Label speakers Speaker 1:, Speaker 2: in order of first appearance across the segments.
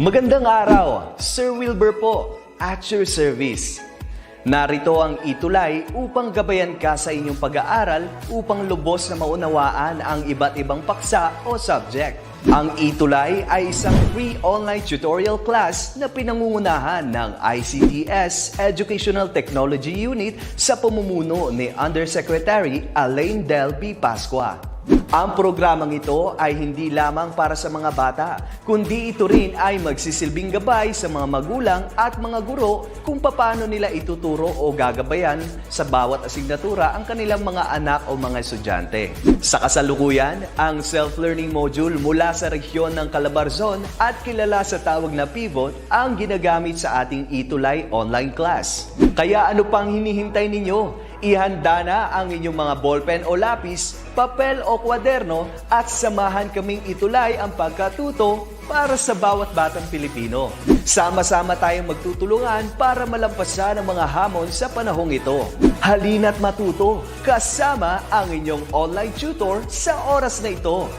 Speaker 1: Magandang araw, Sir Wilbur po, at your service. Narito ang ETUlay upang gabayan ka sa inyong pag-aaral upang lubos na maunawaan ang iba't ibang paksa o subject. Ang ETUlay ay isang free online tutorial class na pinangungunahan ng DepEd Educational Technology Unit sa pamumuno ni Undersecretary Alain Del B. Pascua. Ang programang ito ay hindi lamang para sa mga bata, kundi ito rin ay magsisilbing gabay sa mga magulang at mga guro kung paano nila ituturo o gagabayan sa bawat asignatura ang kanilang mga anak o mga estudyante. Sa kasalukuyan, ang self-learning module mula sa rehiyon ng Calabarzon at kilala sa tawag na pivot ang ginagamit sa ating ETUlay online class. Kaya ano pang hinihintay ninyo? Ihanda na ang inyong mga ballpen o lapis, papel o kwaderno at samahan kaming itulay ang pagkatuto para sa bawat batang Pilipino. Sama-sama tayong magtutulungan para malampasan ang mga hamon sa panahong ito. Halina't matuto kasama ang inyong online tutor sa oras na ito.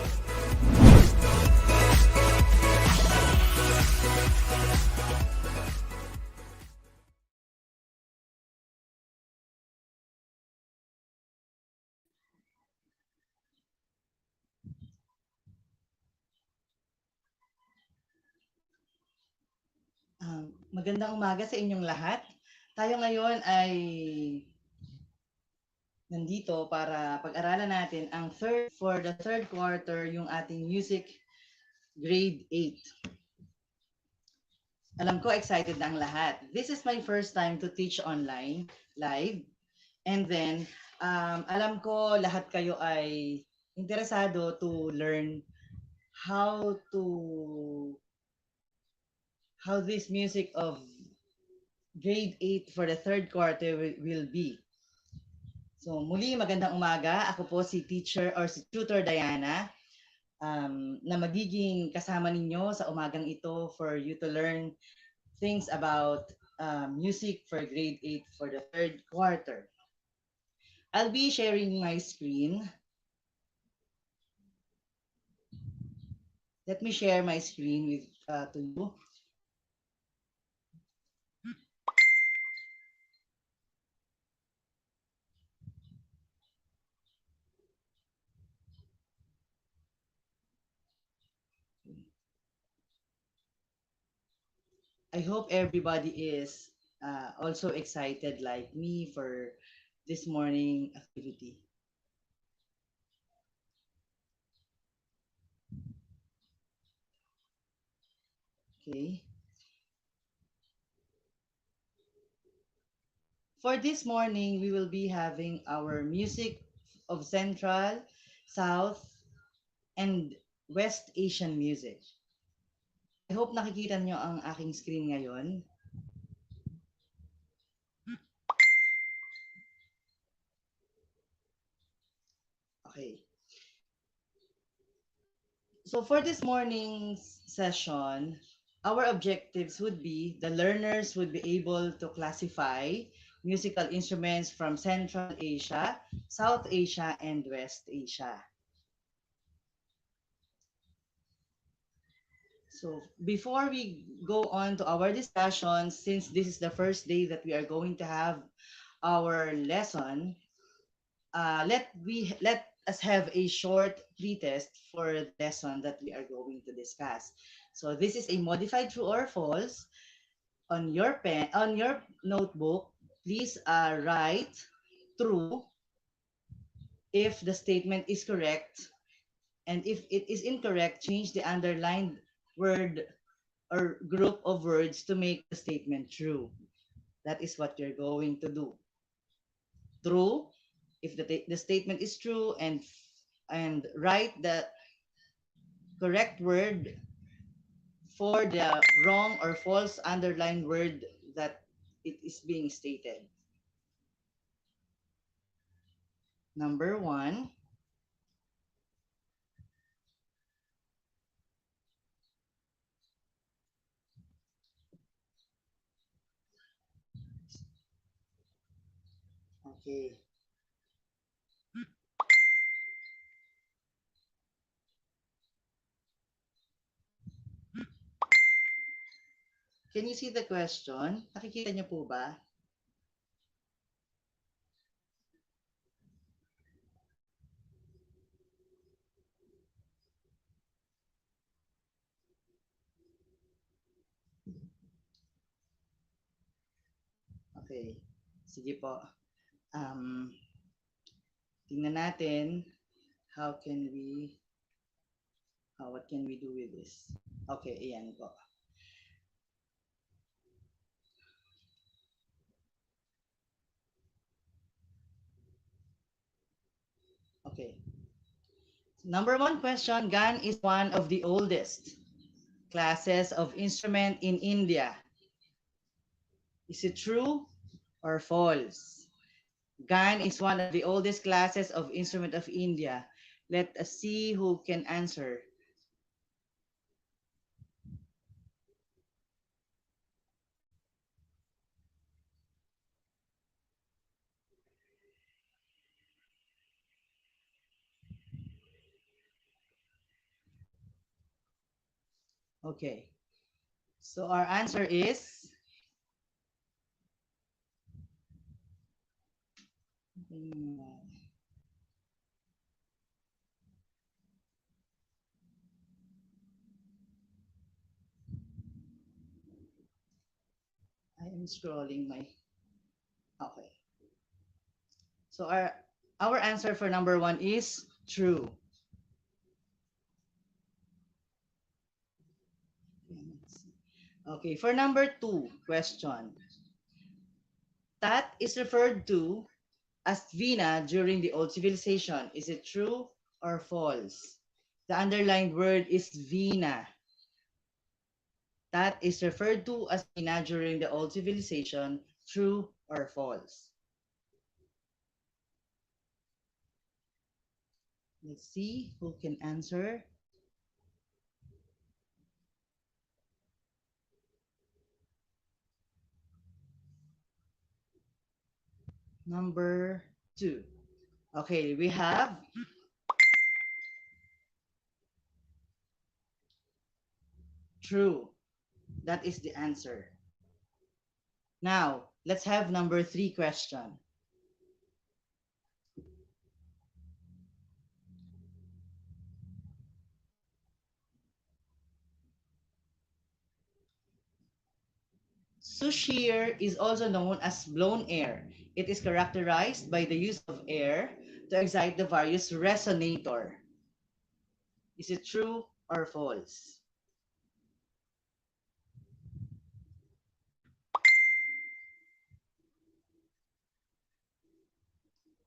Speaker 2: Magandang umaga sa inyong lahat. Tayo ngayon ay nandito para pag-aralan natin ang for the third quarter yung ating music grade 8. Alam ko excited na ang lahat. This is my first time to teach online, live. And then, alam ko lahat kayo ay interesado to learn how this music of grade 8 for the third quarter will be. So muli, magandang umaga. Ako po si teacher or si tutor Diana na magiging kasama ninyo sa umagang ito for you to learn things about music for grade 8 for the third quarter. I'll be sharing my screen. Let me share my screen with to you. I hope everybody is also excited like me for this morning activity. Okay. For this morning, we will be having our music of Central, South, and West Asian music. I hope nakikita nyo ang aking screen ngayon. Okay. So for this morning's session, our objectives would be the learners would be able to classify musical instruments from Central Asia, South Asia, and West Asia. So before we go on to our discussion, since this is the first day that we are going to have our lesson, let us have a short pretest for the lesson that we are going to discuss. So this is a modified true or false. On your notebook, please write true if the statement is correct, and if it is incorrect, change the underlined word or group of words to make the statement true. That is what you're going to do. True if the statement is true, and write the correct word for the wrong or false underlined word that it is being stated. Number 1. Okay. Can you see the question? Nakikita niyo po ba? Okay. Sige po. Tingnan natin what can we do with this? Okay, ayan po. Okay. Number one question, gun is one of the oldest classes of instrument in India. Is it true or false? Gun is one of the oldest classes of instrument of India. Let us see who can answer. Okay. So our answer is I am scrolling my okay. So our answer for number one is true. Okay, for number two question. That is referred to as Vina during the old civilization. Is it true or false? The underlined word is Vina. That is referred to as Vina during the old civilization. True or false? Let's see who can answer. Number two. Okay, we have true. That is the answer. Now, let's have number three question. Suhr is also known as blown air. It is characterized by the use of air to excite the various resonator. Is it true or false?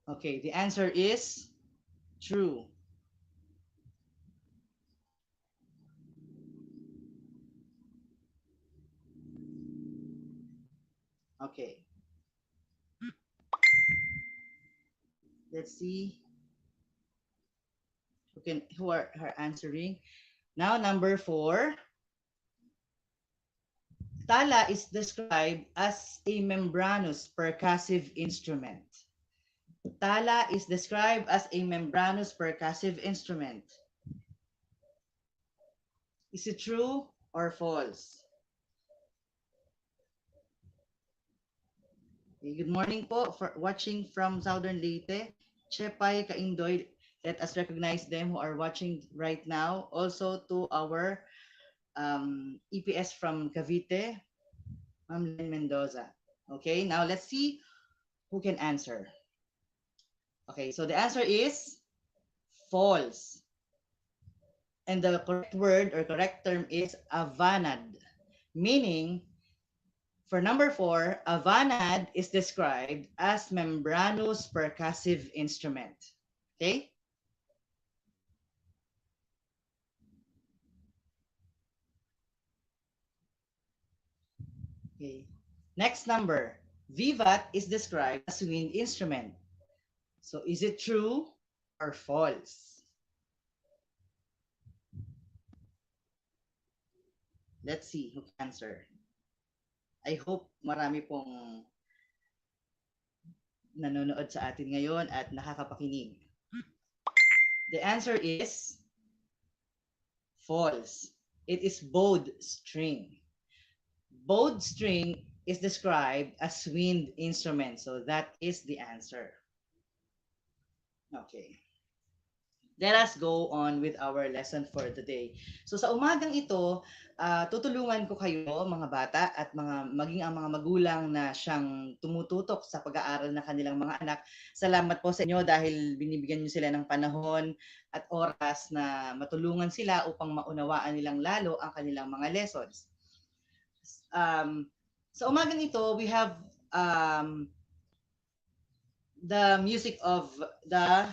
Speaker 2: Okay, the answer is true. Okay. Let's see who are answering. Now, number four. Tala is described as a membranous percussive instrument. Tala is described as a membranous percussive instrument. Is it true or false? Okay, good morning po for watching from Southern Leyte. Chepay, Kaindoy, let us recognize them who are watching right now. Also to our EPS from Cavite, Ma'am Len Mendoza. Okay, now let's see who can answer. Okay, so the answer is false. And the correct word or correct term is avanade, meaning for number four, avanade is described as membranous percussive instrument. Okay? Okay. Next number, vivat is described as wind instrument. So is it true or false? Let's see who can answer. I hope marami pong nanonood sa atin ngayon at nakakapakinig. The answer is false. It is bowed string. bowed string is described as wind instrument. So that is the answer. Okay. Let us go on with our lesson for today. So sa umagang ito, tutulungan ko kayo mga bata at maging ang mga magulang na siyang tumututok sa pag-aaral ng kanilang mga anak. Salamat po sa inyo dahil binibigyan niyo sila ng panahon at oras na matulungan sila upang maunawaan nilang lalo ang kanilang mga lessons. Sa umagang ito, we have the music of the,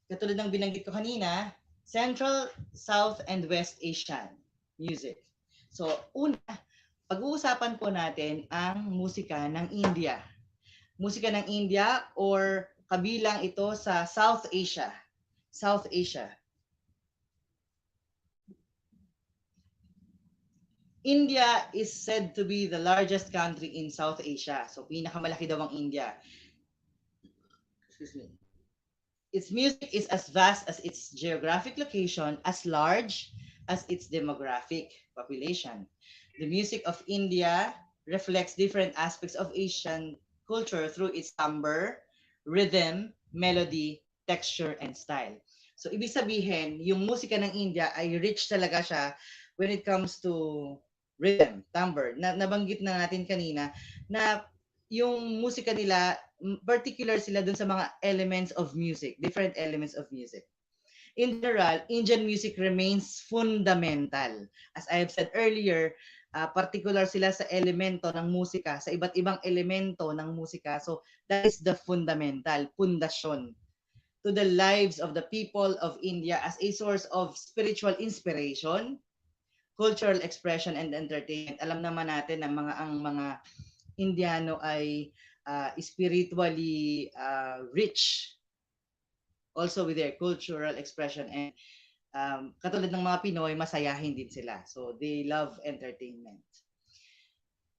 Speaker 2: katulad ng binanggit ko kanina, Central, South, and West Asian music. So, una, pag-uusapan po natin ang musika ng India. Musika ng India or kabilang ito sa South Asia. South Asia. India is said to be the largest country in South Asia. So, pinakamalaki daw ang India. Excuse me. Its music is as vast as its geographic location, as large as its demographic population. The music of India reflects different aspects of Asian culture through its timbre, rhythm, melody, texture, and style. So, ibig sabihin, yung musika ng India ay rich talaga siya when it comes to rhythm, timbre. Nabanggit na natin kanina na yung musika nila, particular sila dun sa mga elements of music, different elements of music. In general, Indian music remains fundamental. As I have said earlier, particular sila sa elemento ng musika, sa iba't ibang elemento ng musika. So that is the fundamental, pundasyon, to the lives of the people of India as a source of spiritual inspiration, cultural expression, and entertainment. Alam naman natin na ang mga Indiano ay spiritually rich also with their cultural expression, and katulad ng mga Pinoy, masayahin din sila. So they love entertainment.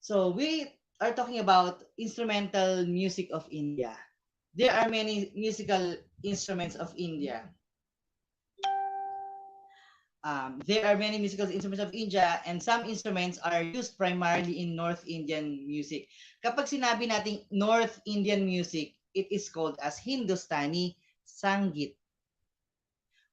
Speaker 2: So we are talking about instrumental music of India. There are many musical instruments of India. There are many musical instruments of India, and some instruments are used primarily in North Indian music. Kapag sinabi nating North Indian music, it is called as Hindustani Sangeet.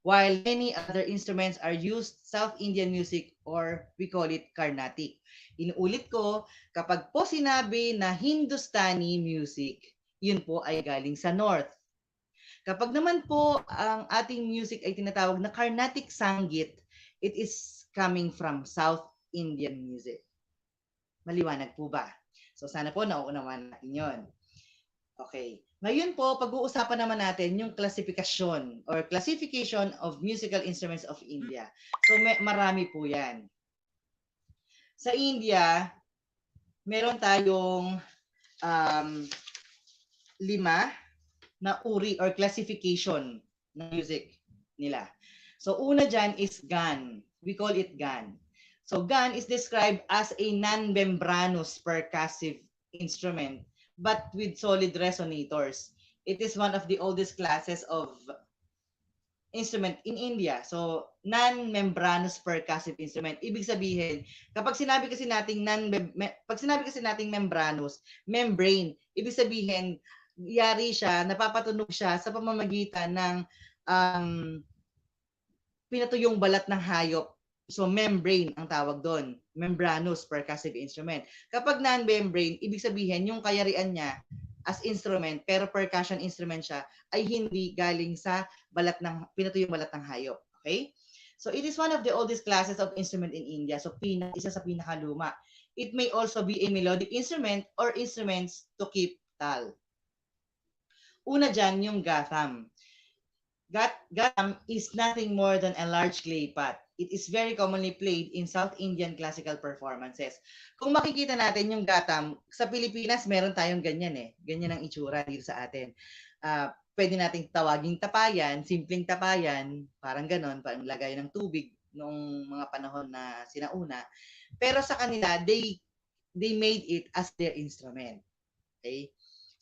Speaker 2: While many other instruments are used South Indian music, or we call it Carnatic. Inuulit ko, kapag po sinabi na Hindustani music, yun po ay galing sa North. Kapag naman po ang ating music ay tinatawag na Carnatic Sangeet, it is coming from South Indian music. Maliwanag po ba? So sana po nauunawaan natin yun. Okay. Ngayon po, pag-uusapan naman natin yung classification or classification of musical instruments of India. So marami po yan. Sa India, meron tayong 5 na uri or classification ng music nila. So una dyan is gan. We call it gan. So gan is described as a non-membranous percussive instrument but with solid resonators. It is one of the oldest classes of instrument in India. So non-membranous percussive instrument. Ibig sabihin, kapag sinabi kasi nating membranous, membrane, ibig sabihin yari siya, napapatunog siya sa pamamagitan ng pinatuyong balat ng hayop. So membrane ang tawag doon, membranous percussive instrument. Kapag non-membrane, ibig sabihin yung kayarian niya as instrument, pero percussion instrument siya, ay hindi galing sa pinatuyong balat ng hayop. Okay? So it is one of the oldest classes of instrument in India. So isa sa pinakaluma. It may also be a melodic instrument or instruments to keep tal. Una dyan yung gatham. Gatham is nothing more than a large clay pot. It is very commonly played in South Indian classical performances. Kung makikita natin yung gatham, sa Pilipinas meron tayong ganyan eh. Ganyan ang itsura dito sa atin. Pwede nating tawaging tapayan, simpleng tapayan, parang ganon, parang lagay ng tubig noong mga panahon na sinauna. Pero sa kanila, they made it as their instrument. Okay?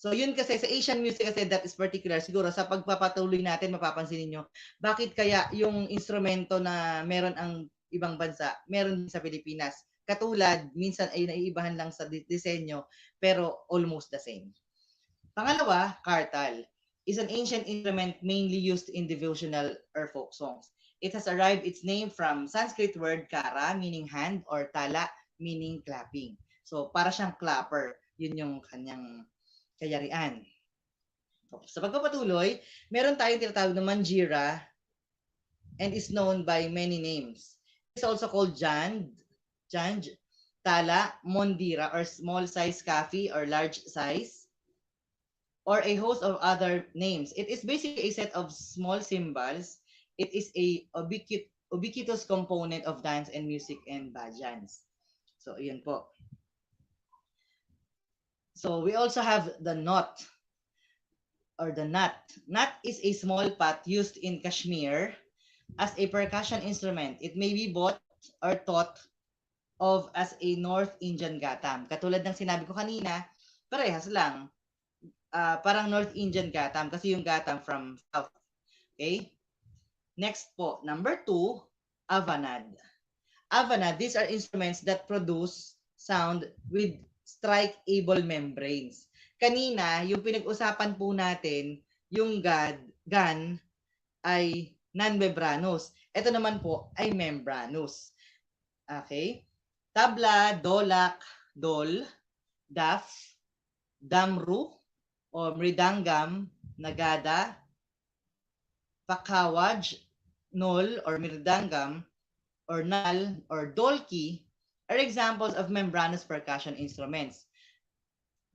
Speaker 2: So yun kasi sa Asian music kasi that is particular, siguro sa pagpapatuloy natin mapapansin niyo bakit kaya yung instrumento na meron ang ibang bansa, meron din sa Pilipinas, katulad, minsan ay naiibahan lang sa disenyo, pero almost the same. Pangalawa, kartal is an ancient instrument mainly used in devotional or folk songs. It has arrived its name from Sanskrit word kara, meaning hand, or tala, meaning clapping. So, para siyang clapper. Yun yung kanyang kayarian. Sa pagpapatuloy, meron tayong tinatawag na manjira and is known by many names. It's also called janj, tala, mondira, or small size kafi or large size, or a host of other names. It is basically a set of small cymbals. It is a ubiquitous component of dance and music and bhajans. So, yun po. So, we also have the knot or the nut. Nut is a small pot used in Kashmir as a percussion instrument. It may be bought or thought of as a North Indian gatam. Katulad ng sinabi ko kanina, parehas lang. Parang North Indian gatam kasi yung gatam from South. Okay? Next po, number 2, avanade. Avanade, these are instruments that produce sound with strike-able membranes. Kanina, yung pinag-usapan po natin, yung gun ay non-membranous. Ito naman po ay membranous. Okay? Tabla, dolak, dol, daf, damru, o mridangam, nagada, pakawaj, nol, or mridangam, or nal, or dolki are examples of membranous percussion instruments.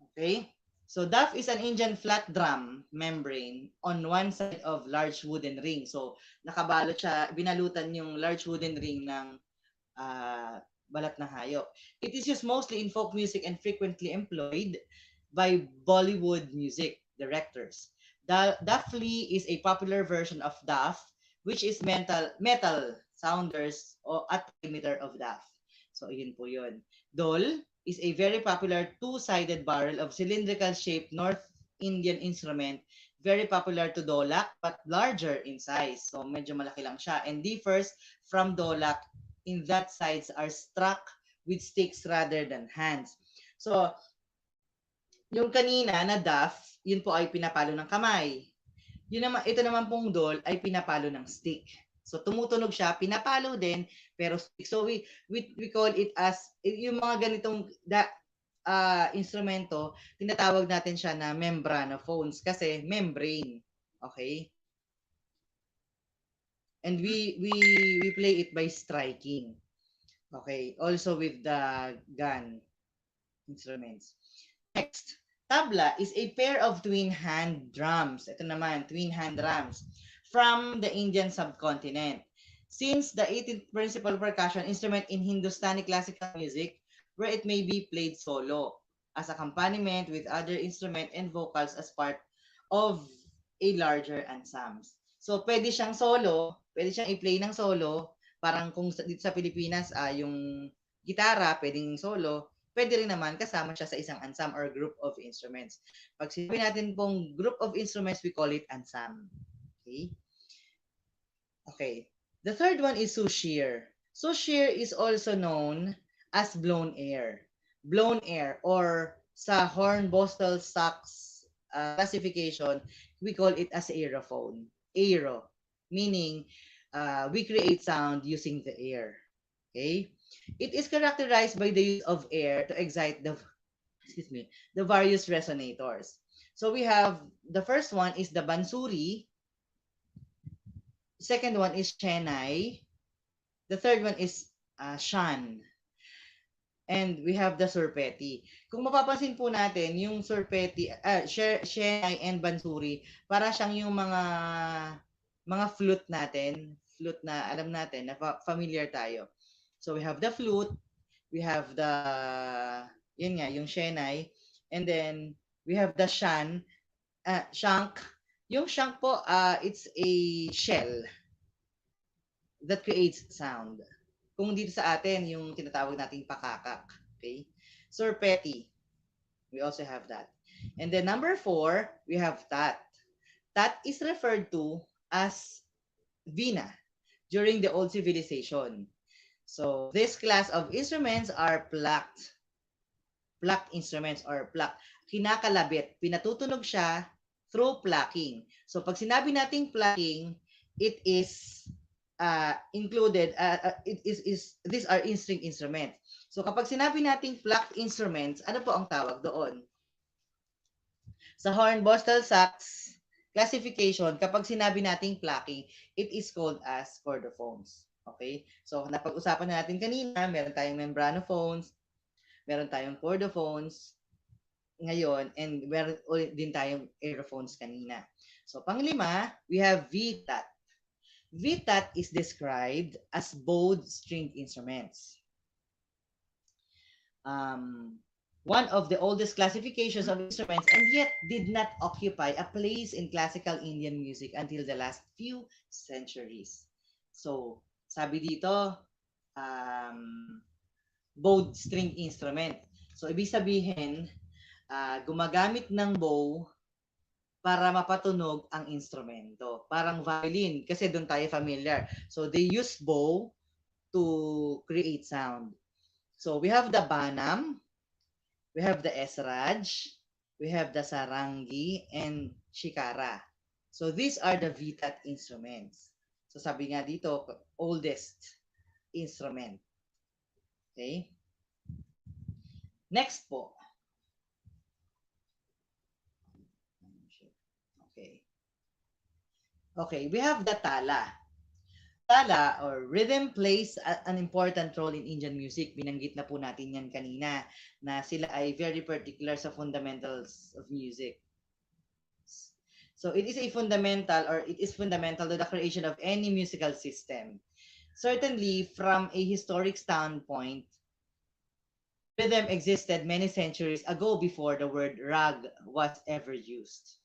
Speaker 2: Okay? So, daf is an Indian flat drum membrane on one side of large wooden ring. So, nakabalot siya, binalutan yung large wooden ring ng balat ng hayop. It is used mostly in folk music and frequently employed by Bollywood music directors. Dafli is a popular version of daf, which is metal sounders o at perimeter of daf. So, yun po yun. Dol is a very popular two-sided barrel of cylindrical shaped North Indian instrument, very popular to dolak but larger in size. So, medyo malaki lang siya and differs from dolak in that sides are struck with sticks rather than hands. So, yung kanina na daf, yun po ay pinapalo ng kamay. Ito naman pong dol ay pinapalo ng stick. So, tumutunog siya, pinapalo din, pero stick. So, we call it as, yung mga ganitong instrumento, tinatawag natin siya na membrano phones kasi membrane. Okay? And we play it by striking. Okay, also with the gun instruments. Next, tabla is a pair of twin hand drums. Ito naman, twin hand drums from the Indian subcontinent. Since the 18th principal percussion instrument in Hindustani classical music, where it may be played solo as accompaniment with other instrument and vocals as part of a larger ensemble. So, pwede siyang solo, pwede siyang i-play ng solo, parang kung dito sa Pilipinas, yung gitara, pwedeng solo, pwede rin naman kasama siya sa isang ensemble or group of instruments. Pag sinabi natin pong group of instruments, we call it ensemble. Okay? Okay. The third one is Suhr. Suhr is also known as blown air. Blown air or sa Hornbostel Sachs classification, we call it as aerophone. Aero, meaning we create sound using the air. Okay? It is characterized by the use of air to excite the various resonators. So we have the first one is the bansuri, second one is shenai, the third one is shan. And we have the surpeti. Kung mapapansin po natin, yung surpeti, shenai and bansuri, para siyang yung mga flute natin, flute na alam natin, na familiar tayo. So we have the flute, we have the, yun nga, yung shenai, and then we have the shank. Yung shank po, it's a shell that creates sound. Kung dito sa atin, yung tinatawag nating pakakak. Okay? Surpeti. We also have that. And then number 4, we have tat. Tat is referred to as Vina during the old civilization. So this class of instruments are plucked instruments or plucked. Kinakalabit, pinatutunog siya through plucking. So pag sinabi nating plucking, it is included, these are string instruments. So kapag sinabi nating plucked instruments, ano po ang tawag doon? Sa horn, bostal, sax classification, kapag sinabi nating plucking, it is called as chordophones. Okay? So napag-usapan na natin kanina, meron tayong membrano phones, meron tayong chordophones ngayon, and meron ulit din tayong aerophones kanina. So panglima, we have VTAT. VTAT is described as bowed stringed instruments. One of the oldest classifications of instruments, and yet did not occupy a place in classical Indian music until the last few centuries. So, sabi dito, bowed string instrument. So, ibig sabihin, gumagamit ng bow para mapatunog ang instrumento. Parang violin, kasi doon tayo familiar. So, they use bow to create sound. So, we have the banam, we have the esraj, we have the sarangi, and shikara. So, these are the VTAT instruments. So, sabi nga dito, oldest instrument. Okay? Next po. Okay, we have the tala. Tala or rhythm plays an important role in Indian music. Binanggit na po natin yan kanina na sila ay very particular sa fundamentals of music. So it is fundamental to the creation of any musical system. Certainly, from a historic standpoint, rhythm existed many centuries ago before the word rag was ever used.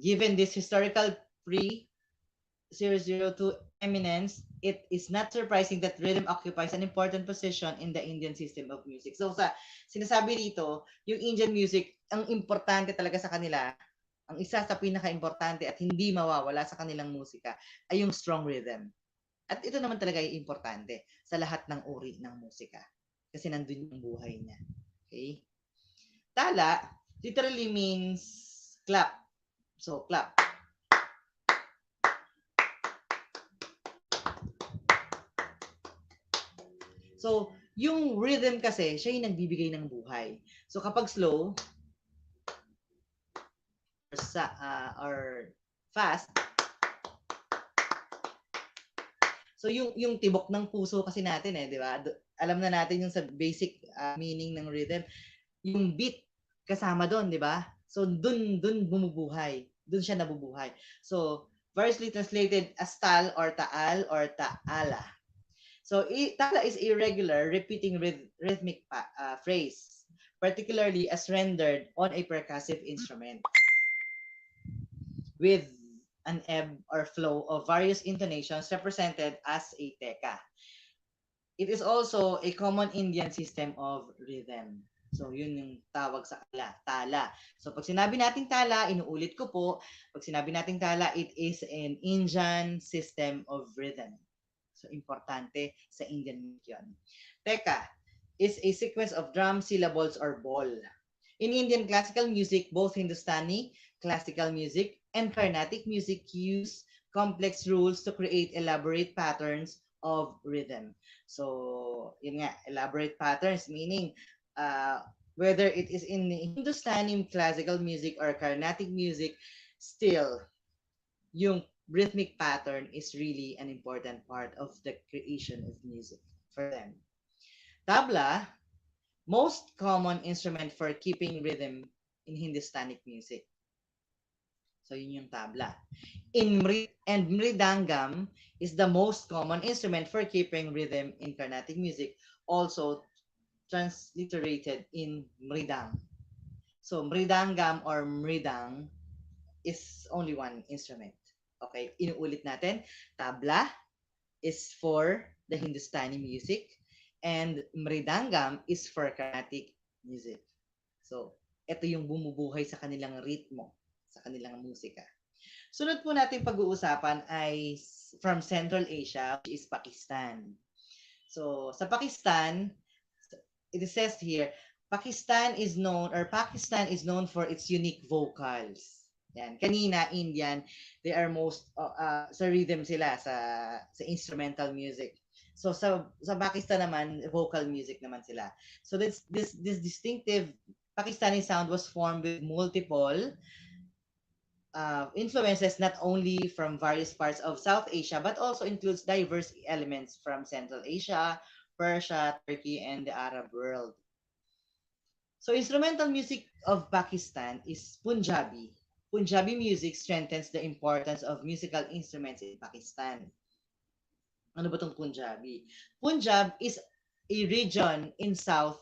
Speaker 2: Given this historical 002 eminence, it is not surprising that rhythm occupies an important position in the Indian system of music. So sa sinasabi dito, yung Indian music, ang importante talaga sa kanila, ang isa sa pinaka-importante at hindi mawawala sa kanilang musika ay yung strong rhythm. At ito naman talaga ay importante sa lahat ng uri ng musika. Kasi nandun yung buhay niya. Okay? Tala literally means clap. So, clap. So, yung rhythm kasi, siya yung nagbibigay ng buhay. So, kapag slow, or fast, so yung tibok ng puso kasi natin di ba? Alam na natin yung sa basic meaning ng rhythm, yung beat kasama doon, di ba? So, dun bumubuhay. Dun siya nabubuhay. So, variously translated as tal or taal or taala. So, tala is a regular, repeating rhythmic phrase, particularly as rendered on a percussive instrument with an ebb or flow of various intonations represented as a teka. It is also a common Indian system of rhythm. So, yun yung tawag sa tala. So, pag sinabi nating tala, inuulit ko po, pag sinabi nating tala, it is an Indian system of rhythm. So, importante sa Indian music yun. Teka is a sequence of drum, syllables, or ball. In Indian classical music, both Hindustani classical music and Carnatic music use complex rules to create elaborate patterns of rhythm. So, yun nga, elaborate patterns, meaning whether it is in Hindustani classical music or Carnatic music, still, yung rhythmic pattern is really an important part of the creation of music for them. Tabla, most common instrument for keeping rhythm in Hindustani music. So yun yung tabla. And mridangam is the most common instrument for keeping rhythm in Carnatic music, also transliterated in mridang. So mridangam or mridang is only one instrument. Okay, inuulit natin. Tabla is for the Hindustani music and mridangam is for Carnatic music. So, ito yung bumubuhay sa kanilang ritmo, sa kanilang musika. Sunod po natin pag-uusapan ay from Central Asia, which is Pakistan. So sa Pakistan, it says here, Pakistan is known for its unique vocals. Yan. Kanina, Indian, they are most sa rhythm sila sa instrumental music. So sa Pakistan naman, vocal music naman sila. So this distinctive Pakistani sound was formed with multiple influences not only from various parts of South Asia but also includes diverse elements from Central Asia, Persia, Turkey, and the Arab world. So instrumental music of Pakistan is Punjabi. Punjabi music strengthens the importance of musical instruments in Pakistan. Ano ba tong Punjabi? Punjab is a region in South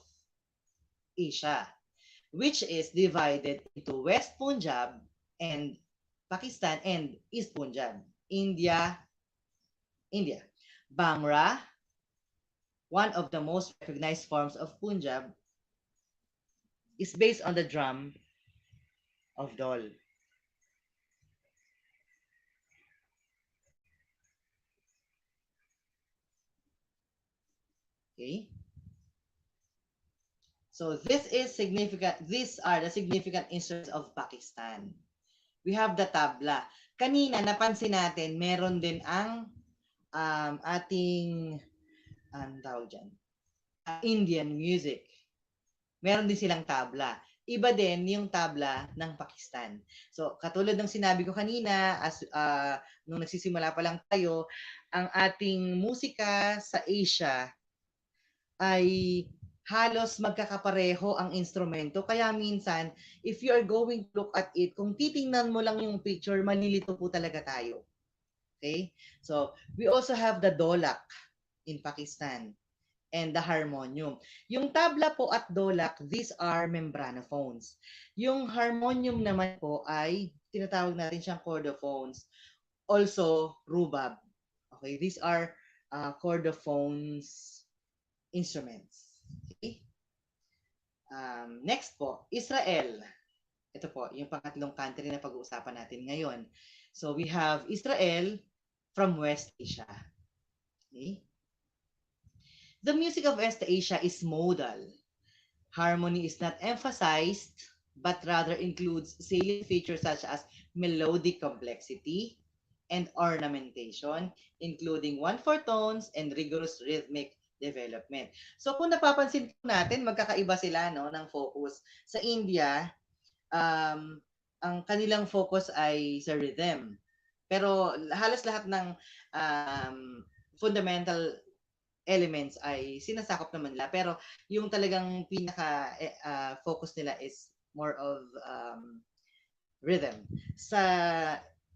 Speaker 2: Asia, which is divided into West Punjab and Pakistan and East Punjab, India. Bhangra, one of the most recognized forms of Punjab, is based on the drum of Dol. Okay? So this is significant. These are the significant instruments of Pakistan. We have the tabla. Kanina napansin natin, meron din ang ating tawag dyan, Indian music. Meron din silang tabla. Iba din yung tabla ng Pakistan. So, katulad ng sinabi ko kanina, nung nagsisimula pa lang tayo, ang ating musika sa Asia ay halos magkakapareho ang instrumento. Kaya minsan, if you are going to look at it, kung titingnan mo lang yung picture, malilito po talaga tayo. Okay? So, we also have the dolak in Pakistan and the harmonium. Yung tabla po at dolak, these are membrano phones. Yung harmonium naman po ay tinatawag natin siyang chordophones. Also, rubab. Okay, these are chordophones instruments. Okay? Next po, Israel. Ito po, yung pangatlong country na pag-uusapan natin ngayon. So, we have Israel from West Asia. Okay? The music of West Asia is modal. Harmony is not emphasized, but rather includes salient features such as melodic complexity and ornamentation, including 1/4 tones and rigorous rhythmic development. So kung napapansin natin, magkakaiba sila ng focus. Sa India, ang kanilang focus ay sa rhythm. Pero halos lahat ng fundamental elements ay sinasakop naman nila, pero yung talagang pinaka focus nila is more of rhythm. Sa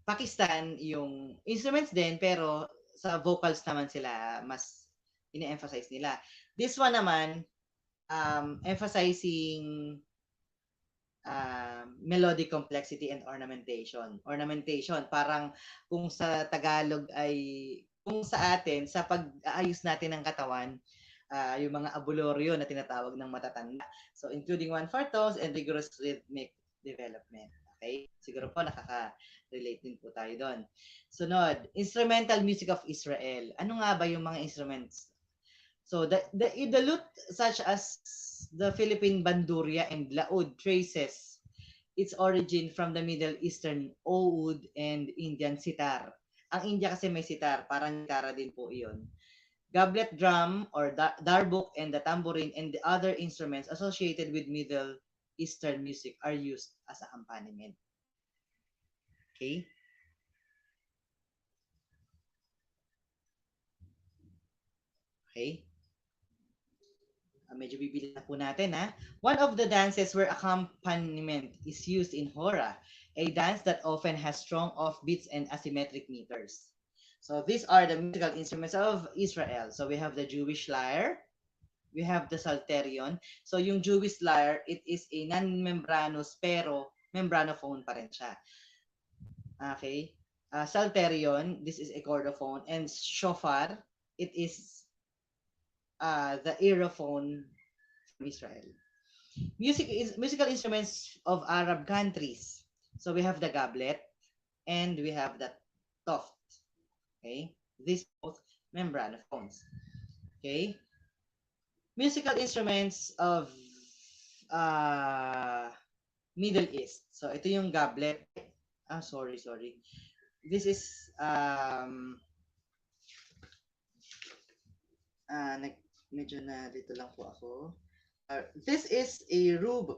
Speaker 2: Pakistan, yung instruments din, pero sa vocals naman sila mas ine-emphasize nila. This one naman, emphasizing melodic complexity and ornamentation. Ornamentation, parang kung sa Tagalog ay kung sa atin, sa pag-aayos natin ng katawan, yung mga abuloryo na tinatawag ng matatanda. So, including 1/4 tones and rigorous rhythmic development. Okay? Siguro po nakaka-relate din po tayo doon. Sunod, instrumental music of Israel. Ano nga ba yung mga instruments? So, the lute such as the Philippine bandurria and laud traces its origin from the Middle Eastern oud and Indian sitar. Ang India kasi may sitar, parang gitara din po iyon. Goblet drum or darbuk and the tambourine and the other instruments associated with Middle Eastern music are used as accompaniment. Okay? Okay? Medyo bibili na po natin, ha? One of the dances where accompaniment is used in Hora, a dance that often has strong offbeats and asymmetric meters. So these are the musical instruments of Israel. So we have the Jewish lyre, we have the psalterion. So yung Jewish lyre, it is a non-membranous pero membranophone pa rin siya. Okay? Psalterion, this is a chordophone, and shofar, it is the aerophone from Israel. Musical instruments of Arab countries. So we have the goblet and we have the toft. Okay, these both membranophones. Okay? Musical instruments of Middle East. So, ito yung goblet. Sorry. This is, medyo na dito lang po ako. This is a rube.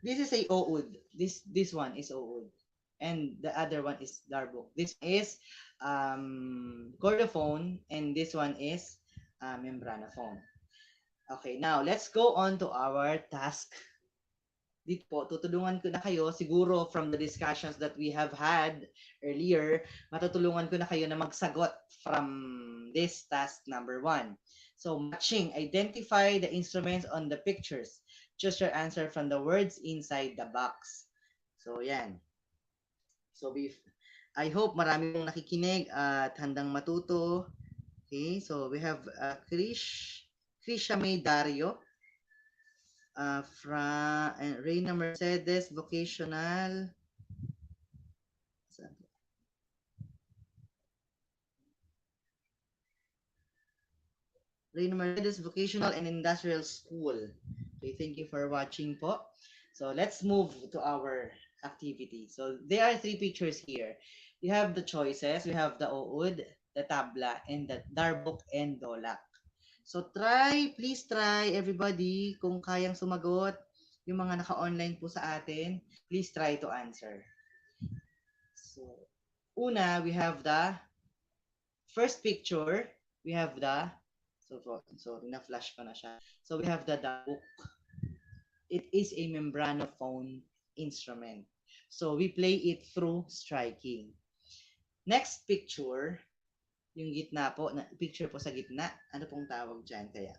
Speaker 2: This is a oud. This one is oud. And the other one is darbuk. This is cordophone, and this one is membrana phone. Okay, now let's go on to our task. Dito po, tutulungan ko na kayo, siguro from the discussions that we have had earlier, matutulungan ko na kayo na magsagot from this task number 1. So, matching, identify the instruments on the pictures. Choose your answer from the words inside the box. So, yan. So, I hope marami mong nakikinig at handang matuto. Okay, so we have Krisha May Dario. From Reina Mercedes Vocational. Reina Mercedes Vocational and Industrial School. Okay, thank you for watching po. So let's move to our activity. So there are 3 pictures here. You have the choices. We have the oud, the tabla, and the darbuk and dola. So please try everybody, kung kayang sumagot, yung mga naka-online po sa atin, please try to answer. So, una, we have the first picture, we have the, sorry, na-flash ko na siya. So, we have the book. It is a membrano phone instrument. So, we play it through striking. Next picture, yung gitna po, picture po sa gitna, ano pong tawag dyan kaya?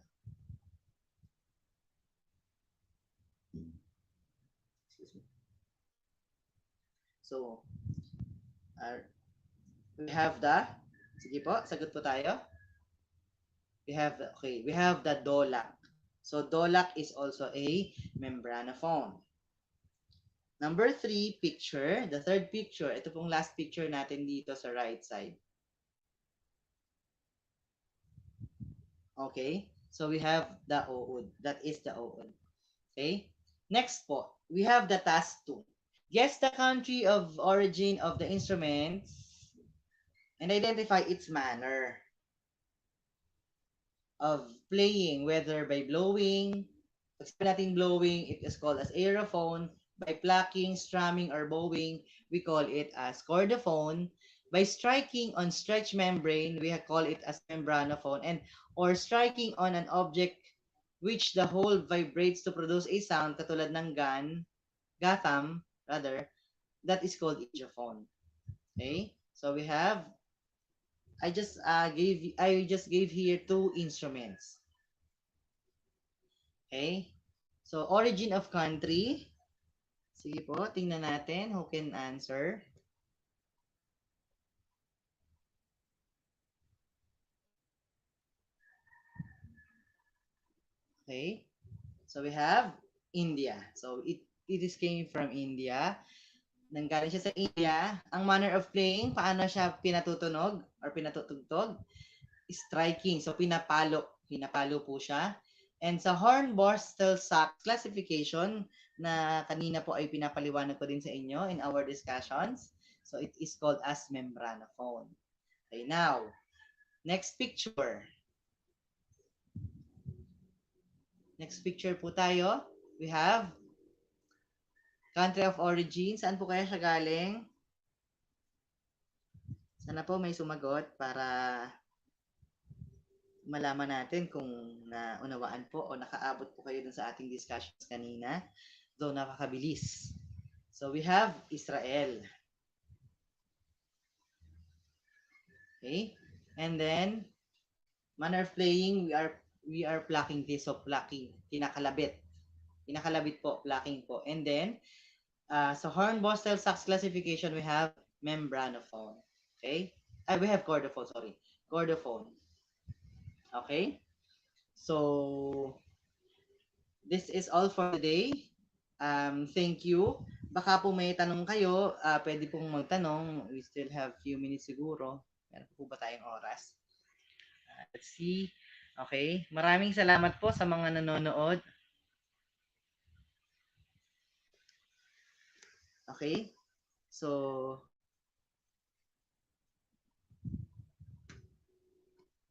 Speaker 2: Excuse me. So, we have the, sige po, sagot po tayo. We have the Dola. So, Dola is also a membrana phone. Number 3 picture, the third picture, ito pong last picture natin dito sa right side. Okay, so we have the oud. That is the oud. Okay, next po, we have the task 2. Guess the country of origin of the instrument and identify its manner of playing, whether by blowing, pag natin blowing, it is called as aerophone. By plucking, strumming, or bowing, we call it as cordophone. By striking on stretch membrane, we call it as membranophone, and or striking on an object which the whole vibrates to produce a sound, katulad ng gatham, that is called idiophone. Okay, so we have, I just gave here 2 instruments. Okay, so origin of country. Sige po, tingnan natin who can answer. Okay, so we have India. So it is came from India. Nanggaling siya sa India. Ang manner of playing, paano siya pinatutunog or pinatutugtog? Striking. So pinapalo po siya. And sa hornborstel sax classification na kanina po ay pinapaliwanag ko din sa inyo in our discussions. So it is called as membranophone. Okay, now, next picture. Next picture po tayo. We have country of origin. Saan po kaya siya galing? Sana po may sumagot para malaman natin kung naunawaan po o nakaabot po kayo dun sa ating discussions kanina. Though napakabilis. So we have Israel. Okay? And then, manner of playing, we are plucking this. So plucking, kinakalabit. Kinakalabit po, plucking po. And then, so hornborstel sax classification, we have membranophone. Okay? We have cordophone, sorry. Cordophone. Okay? So, this is all for today. Thank you. Baka po may tanong kayo, pwede pong magtanong. We still have few minutes siguro. Meron po ba tayong oras? Let's see. Okay. Maraming salamat po sa mga nanonood. Okay. So,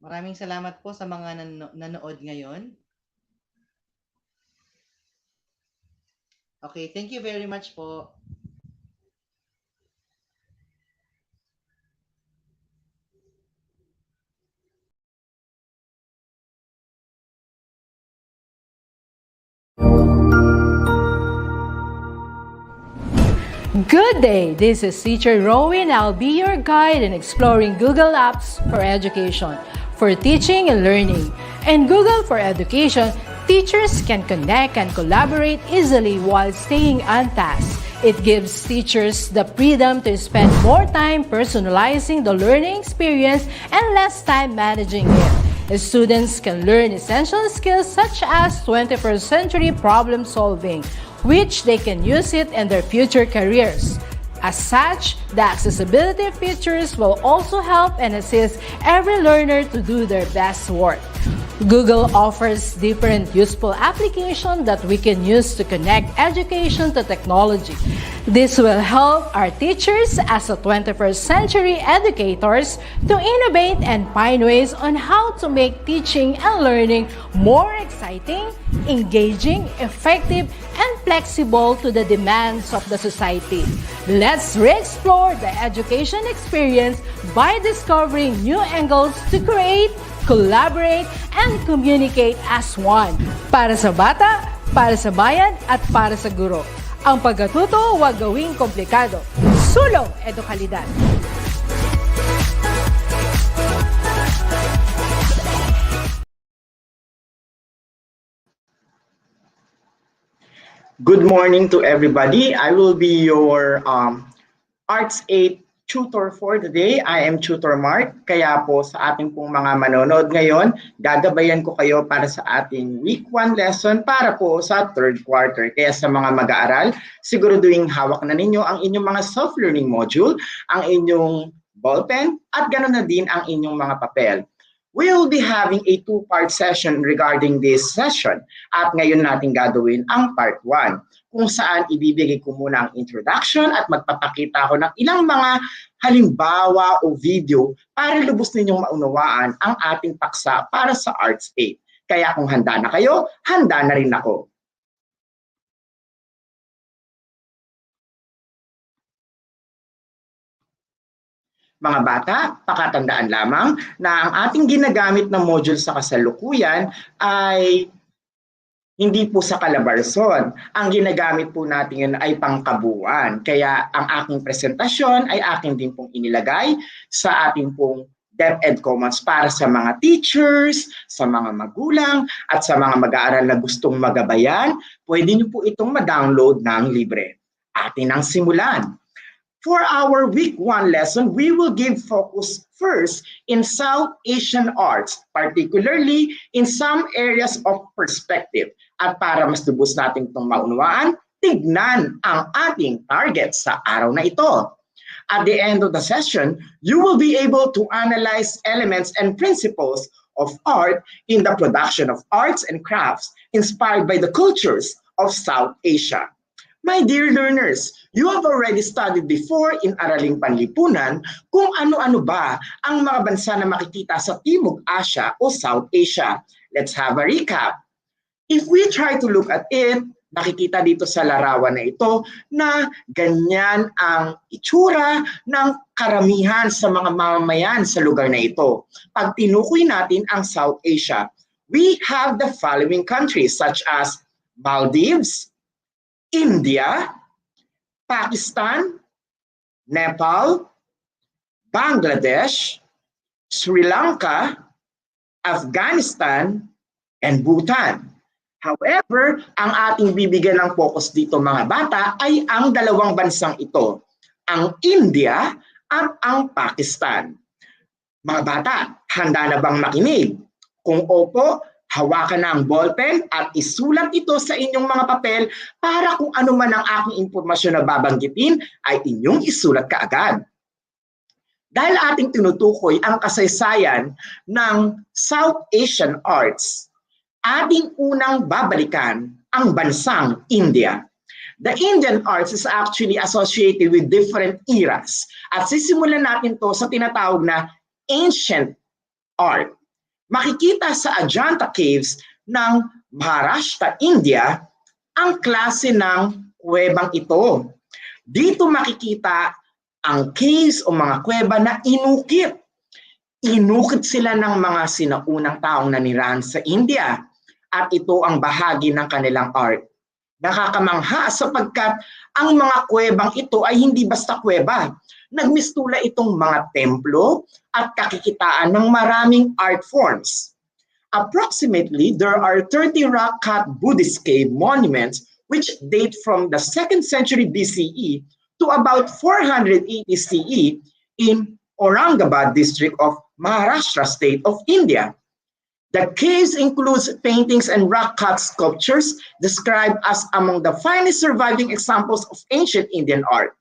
Speaker 2: maraming salamat po sa mga nanood ngayon. Okay, thank you very much po.
Speaker 3: Good day, this is Teacher Rowan. I'll be your guide in exploring Google Apps for education, for teaching and learning. In Google for Education, teachers can connect and collaborate easily while staying on task. It gives teachers the freedom to spend more time personalizing the learning experience and less time managing it. Students can learn essential skills such as 21st century problem solving, which they can use it in their future careers. As such, the accessibility features will also help and assist every learner to do their best work. Google offers different useful applications that we can use to connect education to technology. This will help our teachers as a 21st century educators to innovate and find ways on how to make teaching and learning more exciting, engaging, effective, and flexible to the demands of the society. Let's re-explore the education experience by discovering new angles to create, collaborate, and communicate as one. Para sa bata, para sa bayan, at para sa guro. Ang pagkatuto, huwag gawing komplikado. Sulong edukalidad.
Speaker 4: Good morning to everybody. I will be your Arts 8 tutor for the day. I am Tutor Mark. Kaya po sa ating pong mga manonood ngayon, gagabayan ko kayo para sa ating Week 1 lesson para po sa third quarter. Kaya sa mga mag-aaral, siguraduhin hawak na ninyo ang inyong mga self-learning module, ang inyong ballpen, at ganoon na din ang inyong mga papel. We will be having a two-part session regarding this session. At ngayon natin gagawin ang part 1, kung saan ibibigay ko muna ang introduction at magpapakita ako ng ilang mga halimbawa o video para lubos ninyong maunawaan ang ating paksa para sa Arts 8. Kaya kung handa na kayo, handa na rin ako. Mga bata, pakatandaan lamang na ang ating ginagamit na module sa kasalukuyan ay hindi po sa kalabarzon. Ang ginagamit po natin yun ay pangkabuuan. Kaya ang aking presentasyon ay aking din pong inilagay sa ating pong DepEd Commons para sa mga teachers, sa mga magulang, at sa mga mag-aaral na gustong magabayan. Pwede niyo po itong ma-download ng libre. Atin ang simulan. For our Week 1 lesson, we will give focus first in South Asian arts, particularly in some areas of perspective. At para mas lubos natin itong maunawaan, tignan ang ating target sa araw na ito. At the end of the session, you will be able to analyze elements and principles of art in the production of arts and crafts inspired by the cultures of South Asia. My dear learners, you have already studied before in Araling Panlipunan kung ano-ano ba ang mga bansa na makikita sa Timog Asya o South Asia. Let's have a recap. If we try to look at it, nakikita dito sa larawan na ito na ganyan ang itsura ng karamihan sa mga mamamayan sa lugar na ito. Pag tinukoy natin ang South Asia, we have the following countries such as Maldives, India, Pakistan, Nepal, Bangladesh, Sri Lanka, Afghanistan, and Bhutan. However, ang ating bibigyan ng focus dito mga bata ay ang dalawang bansang ito, ang India at ang Pakistan. Mga bata, handa na bang makinig? Kung opo, hawakan na ang ballpen at isulat ito sa inyong mga papel para kung ano man ang aking impormasyon na babanggitin ay inyong isulat kaagad. Dahil ating tinutukoy ang kasaysayan ng South Asian arts, ating unang babalikan ang bansang India. The Indian arts is actually associated with different eras. At sisimulan natin to sa tinatawag na ancient art. Makikita sa Ajanta Caves ng Maharashtra, India, ang klase ng kuwebang ito. Dito makikita ang caves o mga kuweba na inukit. Inukit sila ng mga sinaunang taong nanirahan sa India at ito ang bahagi ng kanilang art. Nakakamangha sapagkat ang mga kuwebang ito ay hindi basta kuweba. Nagmistula itong mga templo at kakikitaan ng maraming art forms. Approximately, there are 30 rock-cut Buddhist cave monuments which date from the 2nd century BCE to about 480 CE in Aurangabad district of Maharashtra state of India. The caves includes paintings and rock-cut sculptures described as among the finest surviving examples of ancient Indian art,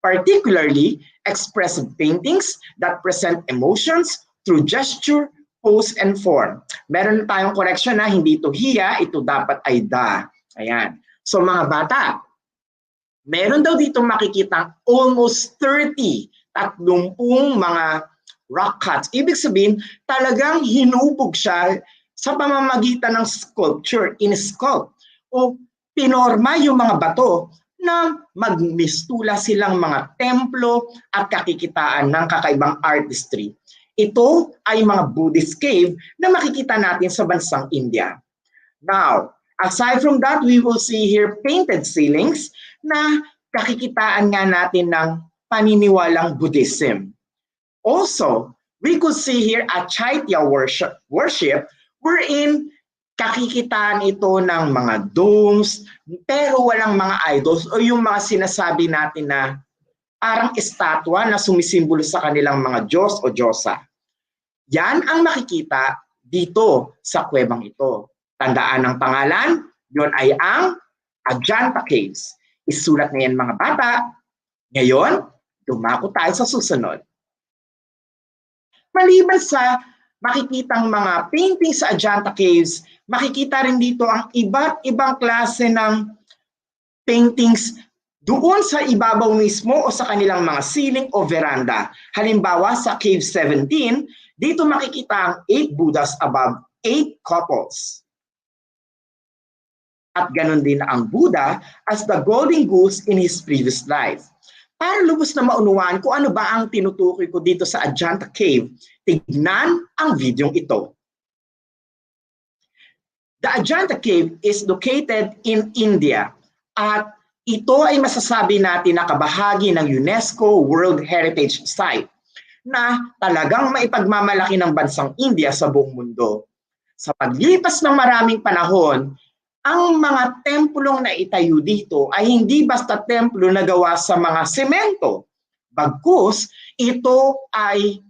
Speaker 4: particularly expressive paintings that present emotions through gesture, pose, and form. Meron na tayong correction na hindi ito hiya, ito dapat ay da. Ayan. So mga bata, meron daw dito makikita almost 30 mga rock cuts. Ibig sabihin, talagang hinubog siya sa pamamagitan ng sculpture, in-sculpt, o pinorma yung mga bato na magmistula silang mga templo at kakikitaan ng kakaibang artistry. Ito ay mga Buddhist cave na makikita natin sa bansang India. Now, aside from that, we will see here painted ceilings na kakikitaan nga natin ng paniniwalang Buddhism. Also, we could see here a Chaitya worship wherein kakikitaan ito ng mga domes pero walang mga idols o yung mga sinasabi natin na parang estatwa na sumisimbolo sa kanilang mga Diyos o Diyosa. Yan ang makikita dito sa kuwebang ito. Tandaan ang pangalan, yun ay ang Ajanta Caves. Isulat na yan mga bata. Ngayon, dumako tayo sa susunod. Maliban sa makikitang mga painting sa Ajanta Caves, makikita rin dito ang iba't ibang klase ng paintings doon sa ibabaw mismo o sa kanilang mga ceiling o veranda. Halimbawa sa Cave 17, dito makikita ang 8 Buddhas above 8 couples. At ganun din ang Buddha as the golden goose in his previous life. Para lubos na maunawaan kung ano ba ang tinutukoy ko dito sa Ajanta Cave, tignan ang videong ito. The Ajanta Cave is located in India at ito ay masasabi natin na kabahagi ng UNESCO World Heritage Site na talagang maipagmamalaki ng bansang India sa buong mundo. Sa paglipas ng maraming panahon, ang mga templong na itayo dito ay hindi basta templo na gawa sa mga semento. Bagkus, ito ay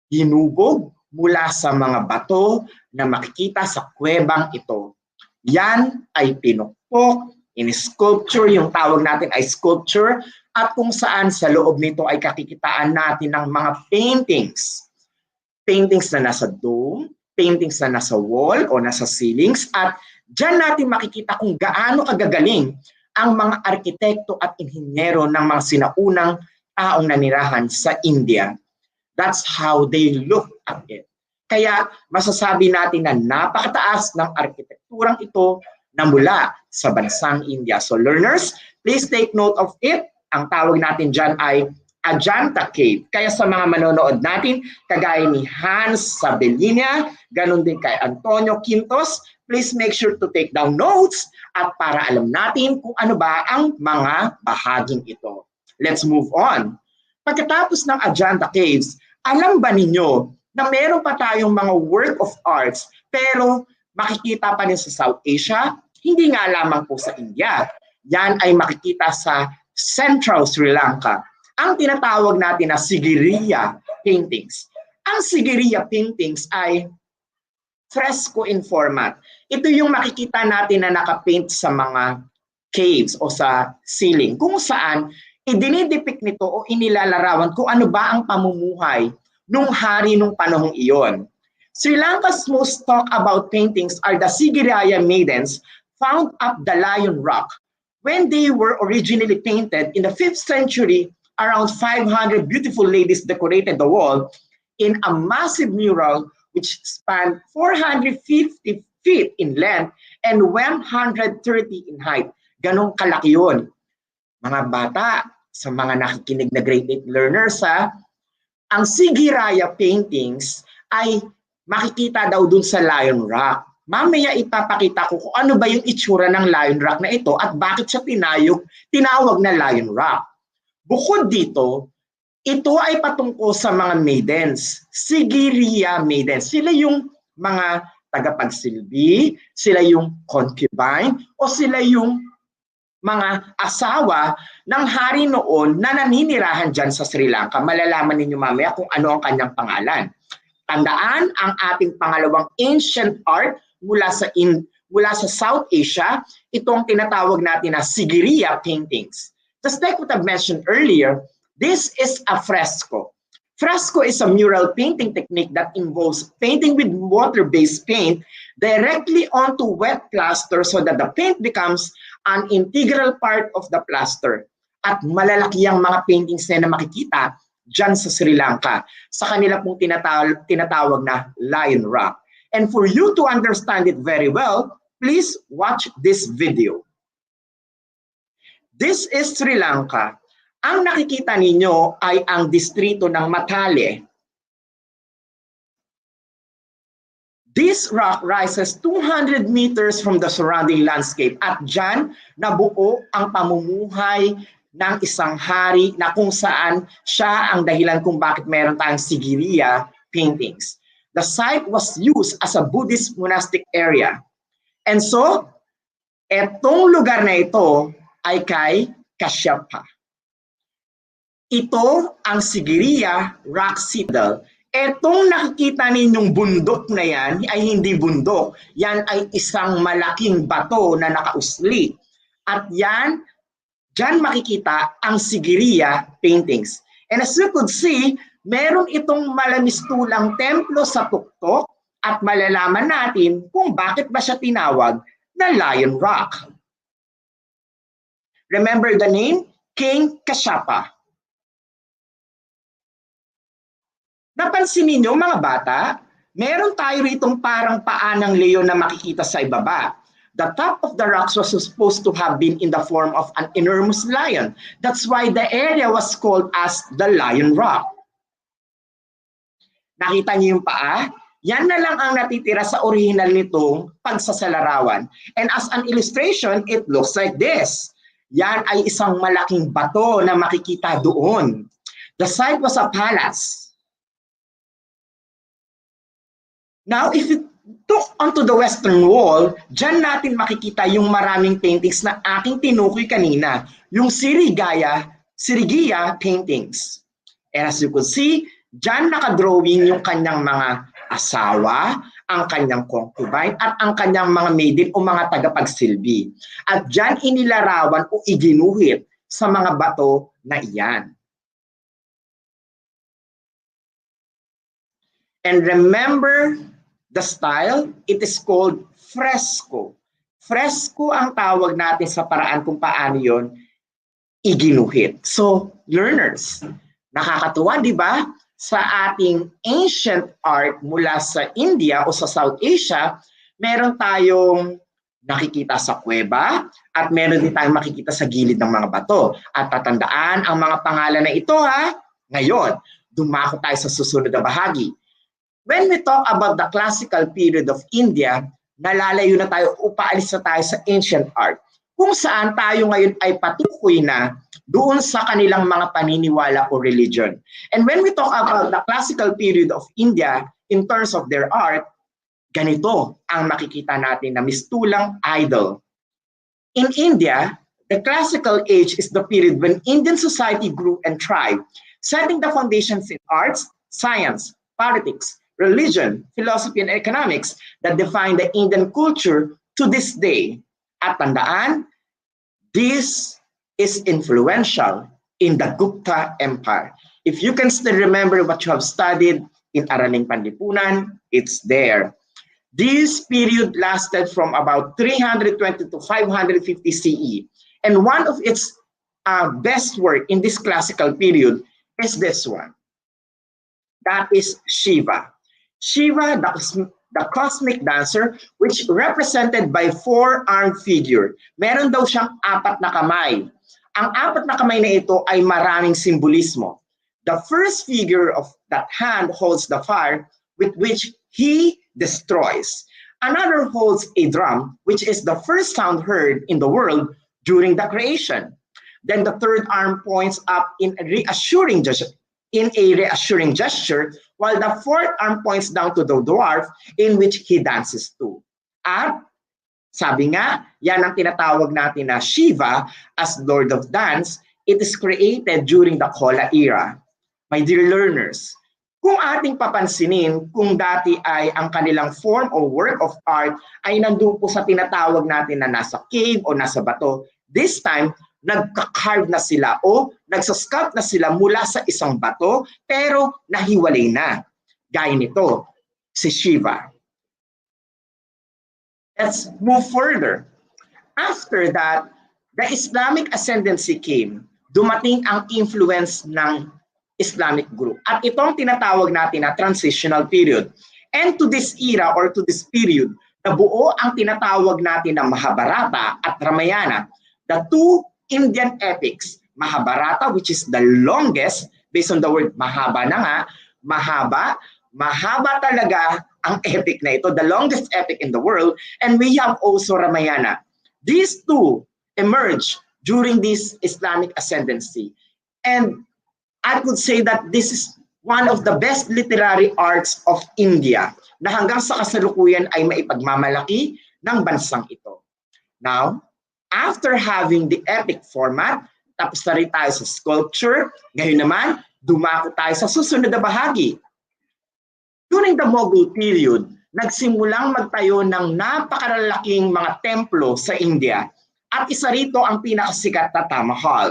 Speaker 4: hinubog mula sa mga bato na makikita sa kuwebang ito. Yan ay pinukpok, in-sculpture, yung tawag natin ay sculpture, at kung saan sa loob nito ay kakikitaan natin ng mga paintings. Paintings na nasa dome, paintings na nasa wall o nasa ceilings, at diyan natin makikita kung gaano kagagaling ang mga arkitekto at inhinyero ng mga sinaunang taong nanirahan sa India. That's how they look at it. Kaya masasabi natin na napakataas ng arkitekturang ito na mula sa bansang India. So learners, please take note of it. Ang tawag natin dyan ay Ajanta Cave. Kaya sa mga manonood natin, kagaya ni Hans Sabellina, ganun din kay Antonio Quintos, please make sure to take down notes at para alam natin kung ano ba ang mga bahaging ito. Let's move on. Pagkatapos ng Ajanta Caves, alam ba ninyo na meron pa tayong mga work of arts pero makikita pa rin sa South Asia, hindi nga lamang po sa India. Yan ay makikita sa Central Sri Lanka. Ang tinatawag natin na Sigiriya paintings. Ang Sigiriya paintings ay fresco in format. Ito yung makikita natin na nakapaint sa mga caves o sa ceiling, kung saan idinidepict nito o inilalarawan kung ano ba ang pamumuhay nung hari nung panahong iyon. Sri Lanka's most talked about paintings are the Sigiriya maidens found up the Lion Rock. When they were originally painted in the 5th century, around 500 beautiful ladies decorated the wall in a massive mural which spanned 450 feet in length and 130 in height. Ganong kalaki yun. Mga bata, sa mga nakikinig na grade 8 learners, ang Sigiriya paintings ay makikita daw dun sa Lion Rock. Mamaya ipapakita ko kung ano ba yung itsura ng Lion Rock na ito at bakit siya tinawag na Lion Rock. Bukod dito, ito ay patungkol sa mga maidens, Sigiriya maidens. Sila yung mga tagapagsilbi, sila yung concubine, o sila yung mga asawa ng hari noon na naninirahan dyan sa Sri Lanka. Malalaman ninyo mamaya kung ano ang kanyang pangalan. Tandaan ang ating pangalawang ancient art mula sa South Asia, itong tinatawag natin na Sigiriya paintings. Just like what I've mentioned earlier, this is a fresco. Fresco is a mural painting technique that involves painting with water-based paint directly onto wet plaster so that the paint becomes an integral part of the plaster. At malalaki ang mga paintings na makikita dyan sa Sri Lanka sa kanila pong tinatawag na Lion Rock. And for you to understand it very well, please watch this video. This is Sri Lanka. Ang nakikita ninyo ay ang distrito ng Matale. This rock rises 200 meters from the surrounding landscape at dyan nabuo ang pamumuhay ng isang hari na kung saan siya ang dahilan kung bakit meron tayong Sigiriya paintings. The site was used as a Buddhist monastic area. And so, etong lugar na ito ay kay Kashyapa. Ito ang Sigiriya Rock Citadel. Etong nakikita ninyong bundok na yan ay hindi bundok. Yan ay isang malaking bato na nakausli. At yan, dyan makikita ang Sigiriya paintings. And as you could see, meron itong malamistulang templo sa tuktok at malalaman natin kung bakit ba siya tinawag na Lion Rock. Remember the name? King Kashyapa. Napansin ninyo mga bata, meron tayo ritong parang paa ng leon na makikita sa ibaba. The top of the rocks was supposed to have been in the form of an enormous lion. That's why the area was called as the Lion Rock. Nakita niyo yung paa? Yan na lang ang natitira sa original nitong pagsasalarawan. And as an illustration, it looks like this. Yan ay isang malaking bato na makikita doon. The site was a palace. Now, if you look onto the western wall, dyan natin makikita yung maraming paintings na aking tinukoy kanina, yung Sigiriya paintings. And as you could see, dyan nakadrawing yung kanyang mga asawa, ang kanyang concubine, at ang kanyang mga maiden o mga tagapagsilbi. At dyan inilarawan o iginuhit sa mga bato na iyan. And remember, the style, it is called fresco. Fresco ang tawag natin sa paraan kung paano yon iginuhit. So, learners, nakakatuwa, di ba? Sa ating ancient art mula sa India o sa South Asia, meron tayong nakikita sa kuweba at meron din tayong makikita sa gilid ng mga bato. At tatandaan ang mga pangalan na ito Ngayon, dumako tayo sa susunod na bahagi. When we talk about the classical period of India, nalalayo na tayo o paalis na tayo sa ancient art, kung saan tayo ngayon ay patukoy na doon sa kanilang mga paniniwala o religion. And when we talk about the classical period of India in terms of their art, ganito ang makikita natin na mistulang idol. In India, the classical age is the period when Indian society grew and thrived, setting the foundations in arts, science, politics, religion, philosophy, and economics that define the Indian culture to this day. At tandaan, this is influential in the Gupta Empire. If you can still remember what you have studied in Araling Panlipunan, it's there. This period lasted from about 320 to 550 CE. And one of its best work in this classical period is this one. That is Shiva. Shiva, the cosmic dancer, which represented by four-armed figure. Meron daw siyang apat na kamay. Ang apat na kamay na ito ay maraming simbolismo. The first figure of that hand holds the fire with which he destroys. Another holds a drum, which is the first sound heard in the world during the creation. Then the third arm points up in a reassuring gesture, while the fourth arm points down to the dwarf in which he dances to. At sabi nga, yan ang tinatawag natin na Shiva as Lord of Dance. It is created during the Kola era. My dear learners, kung ating papansinin, kung dati ay ang kanilang form or work of art ay nandun po sa tinatawag natin na nasa cave o nasa bato, this time, nagka-carve na sila o nagsasculpt na sila mula sa isang bato pero nahiwalay na. Gaya nito, si Shiva. Let's move further. After that, the Islamic ascendancy came. Dumating ang influence ng Islamic group. At itong tinatawag natin na transitional period. And to this era or to this period, nabuo ang tinatawag natin na Mahabharata at Ramayana, the two Indian epics. Mahabharata, which is the longest, based on the word mahaba na nga, mahaba talaga ang epic na ito, the longest epic in the world, and we have also Ramayana. These two emerged during this Islamic ascendancy. And I could say that this is one of the best literary arts of India na hanggang sa kasalukuyan ay maipagmamalaki ng bansang ito. Now, after having the epic format, tapos na rin tayo sa sculpture, ngayon naman, dumako tayo sa susunod na bahagi. During the Mughal period, nagsimulang magtayo ng napakalalaking mga templo sa India at isa rito ang pinakasikat na Taj Mahal.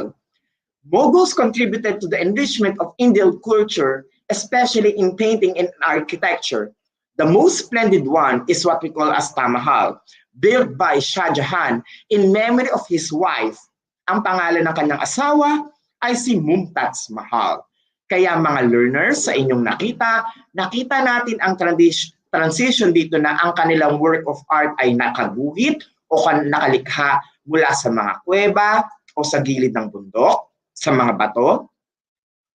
Speaker 4: Mughals contributed to the enrichment of Indian culture, especially in painting and architecture. The most splendid one is what we call as Taj Mahal, built by Shah Jahan in memory of his wife. Ang pangalan ng kanyang asawa ay si Mumtaz Mahal. Kaya mga learners, sa inyong nakita natin ang transition dito na ang kanilang work of art ay nakaguhit o nakalikha mula sa mga kuweba o sa gilid ng bundok, sa mga bato.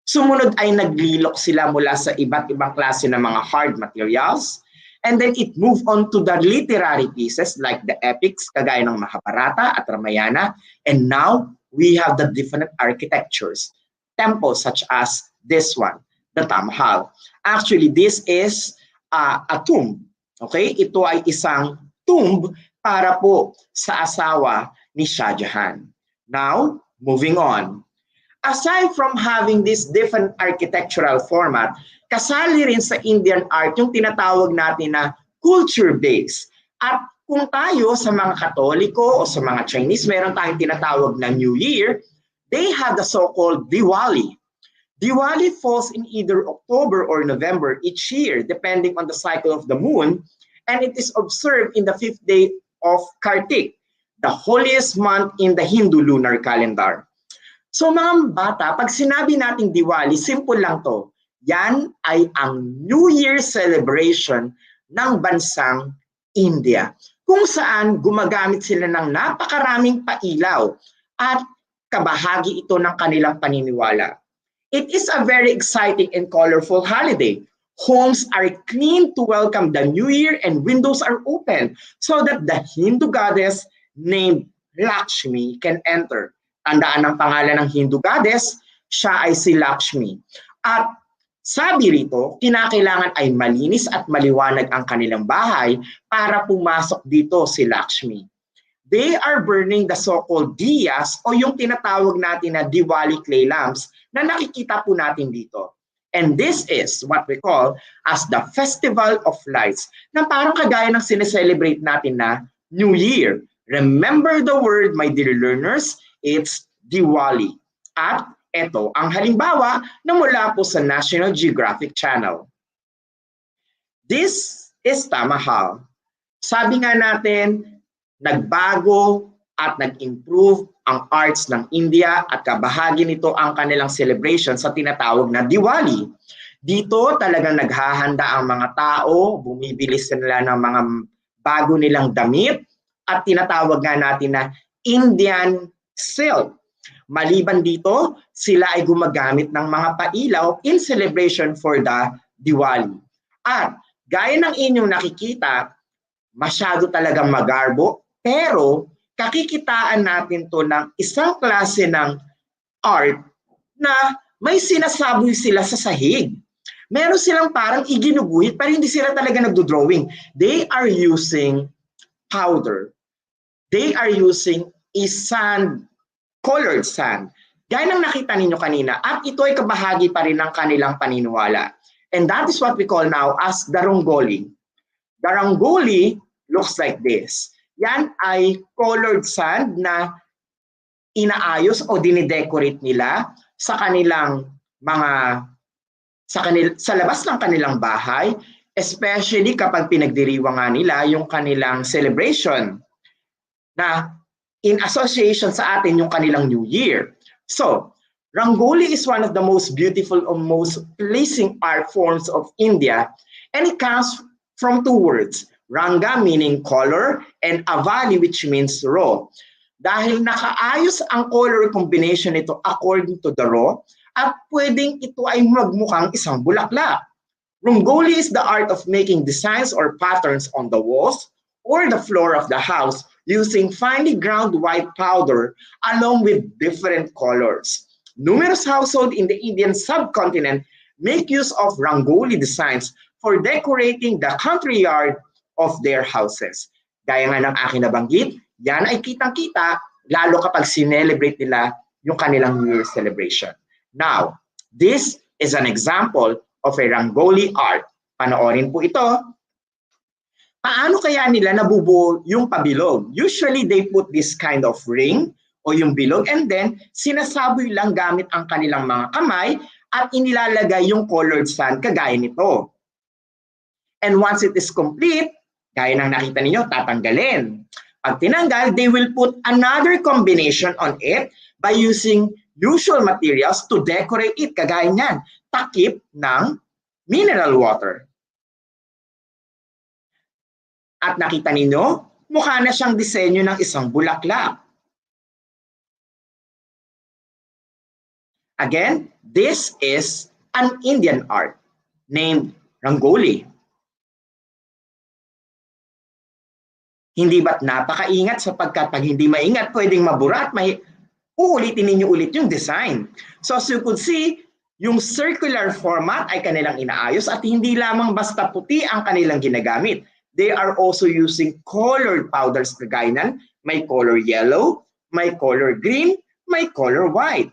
Speaker 4: Sumunod ay naglilok sila mula sa iba't ibang klase ng mga hard materials. And then it moved on to the literary pieces like the epics, kagaya ng Mahabharata at Ramayana. And now, we have the different architectures. Temples such as this one, the Taj Mahal. Actually, this is a tomb. Okay? Ito ay isang tomb para po sa asawa ni Shah Jahan. Now, moving on. Aside from having this different architectural format, kasali rin sa Indian art yung tinatawag natin na culture-based. At kung tayo sa mga Katoliko o sa mga Chinese, meron tayong tinatawag na New Year, they have the so-called Diwali. Diwali falls in either October or November each year, depending on the cycle of the moon, and it is observed in the 5th day of Kartik, the holiest month in the Hindu lunar calendar. So mga bata, pag sinabi nating Diwali, simple lang to. Yan ay ang New Year celebration ng bansang India, kung saan gumagamit sila ng napakaraming pailaw at kabahagi ito ng kanilang paniniwala. It is a very exciting and colorful holiday. Homes are clean to welcome the New Year and windows are open so that the Hindu goddess named Lakshmi can enter. Tandaan ang pangalan ng Hindu goddess, siya ay si Lakshmi. At sabi rito, kinakailangan ay malinis at maliwanag ang kanilang bahay para pumasok dito si Lakshmi. They are burning the so-called diyas o yung tinatawag natin na Diwali clay lamps na nakikita po natin dito. And this is what we call as the Festival of Lights na parang kagaya ng sineselebrate natin na New Year. Remember the word, my dear learners, it's Diwali. At Ito ang halimbawa na mula po sa National Geographic Channel. This is Tamahal. Sabi nga natin, nagbago at nag-improve ang arts ng India at kabahagi nito ang kanilang celebration sa tinatawag na Diwali. Dito talagang naghahanda ang mga tao, bumibili sila ng mga bago nilang damit at tinatawag nga natin na Indian silk. Maliban dito, sila ay gumagamit ng mga pailaw in celebration for the Diwali. At gaya ng inyong nakikita, masyado talagang magarbo, pero kakikitaan natin to ng isang klase ng art na may sinasaboy sila sa sahig. Meron silang parang iginuguhit pero hindi sila talaga nagdo-drawing. They are using powder. They are using a sand, colored sand. Gaya ng nakita ninyo kanina, at ito ay kabahagi pa rin ng kanilang paniniwala. And that is what we call now as the Rangoli. The Rangoli looks like this. Yan ay colored sand na inaayos o dinidecorate nila sa kanilang mga sa labas ng kanilang bahay, especially kapag pinagdiriwang nga nila yung kanilang celebration na in association sa atin yung kanilang New Year. So, Rangoli is one of the most beautiful or most pleasing art forms of India, and it comes from two words, Ranga meaning color and Avali which means raw. Dahil nakaayos ang color combination nito according to the raw, at pwedeng ito ay magmukhang isang bulaklak. Rangoli is the art of making designs or patterns on the walls or the floor of the house using finely ground white powder along with different colors. Numerous households in the Indian subcontinent make use of Rangoli designs for decorating the country yard of their houses. Gaya nga ng aking nabanggit, yan ay kitang-kita lalo kapag sinelebrate nila yung kanilang New Year celebration. Now, this is an example of a Rangoli art. Panoorin po ito. Paano kaya nila nabubuo yung pabilog? Usually, they put this kind of ring o yung bilog and then sinasaboy lang gamit ang kanilang mga kamay at inilalagay yung colored sand kagaya nito. And once it is complete, gaya ng nakita ninyo, tatanggalin. Pag tinanggal, they will put another combination on it by using usual materials to decorate it. Kagaya niyan, takip ng mineral water. At nakita ninyo, mukha na siyang disenyo ng isang bulaklak. Again, this is an Indian art named Rangoli. Hindi ba't napakaingat sapagkat pag hindi maingat, pwedeng mabura at uulitin ninyo ulit yung design. So as you could see, yung circular format ay kanilang inaayos at hindi lamang basta puti ang kanilang ginagamit. They are also using colored powders kagaya nan. May color yellow, may color green, may color white.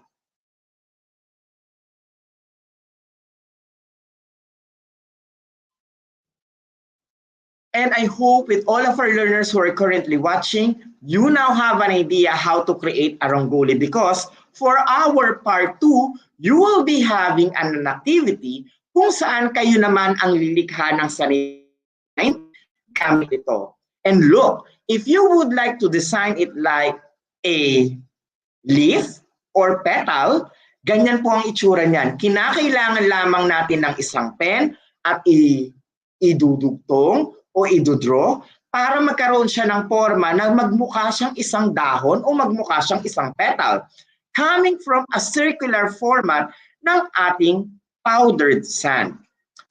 Speaker 4: And I hope with all of our learners who are currently watching, you now have an idea how to create a Rangoli because for our part 2, you will be having an activity kung saan kayo naman ang lilikha ng sarili gamit ito. And look, if you would like to design it like a leaf or petal, ganyan po ang itsura niyan. Kinakailangan lamang natin ng isang pen at idudugtong o idodraw para magkaroon siya ng forma na magmukha siyang isang dahon o magmukha siyang isang petal coming from a circular format ng ating powdered sand.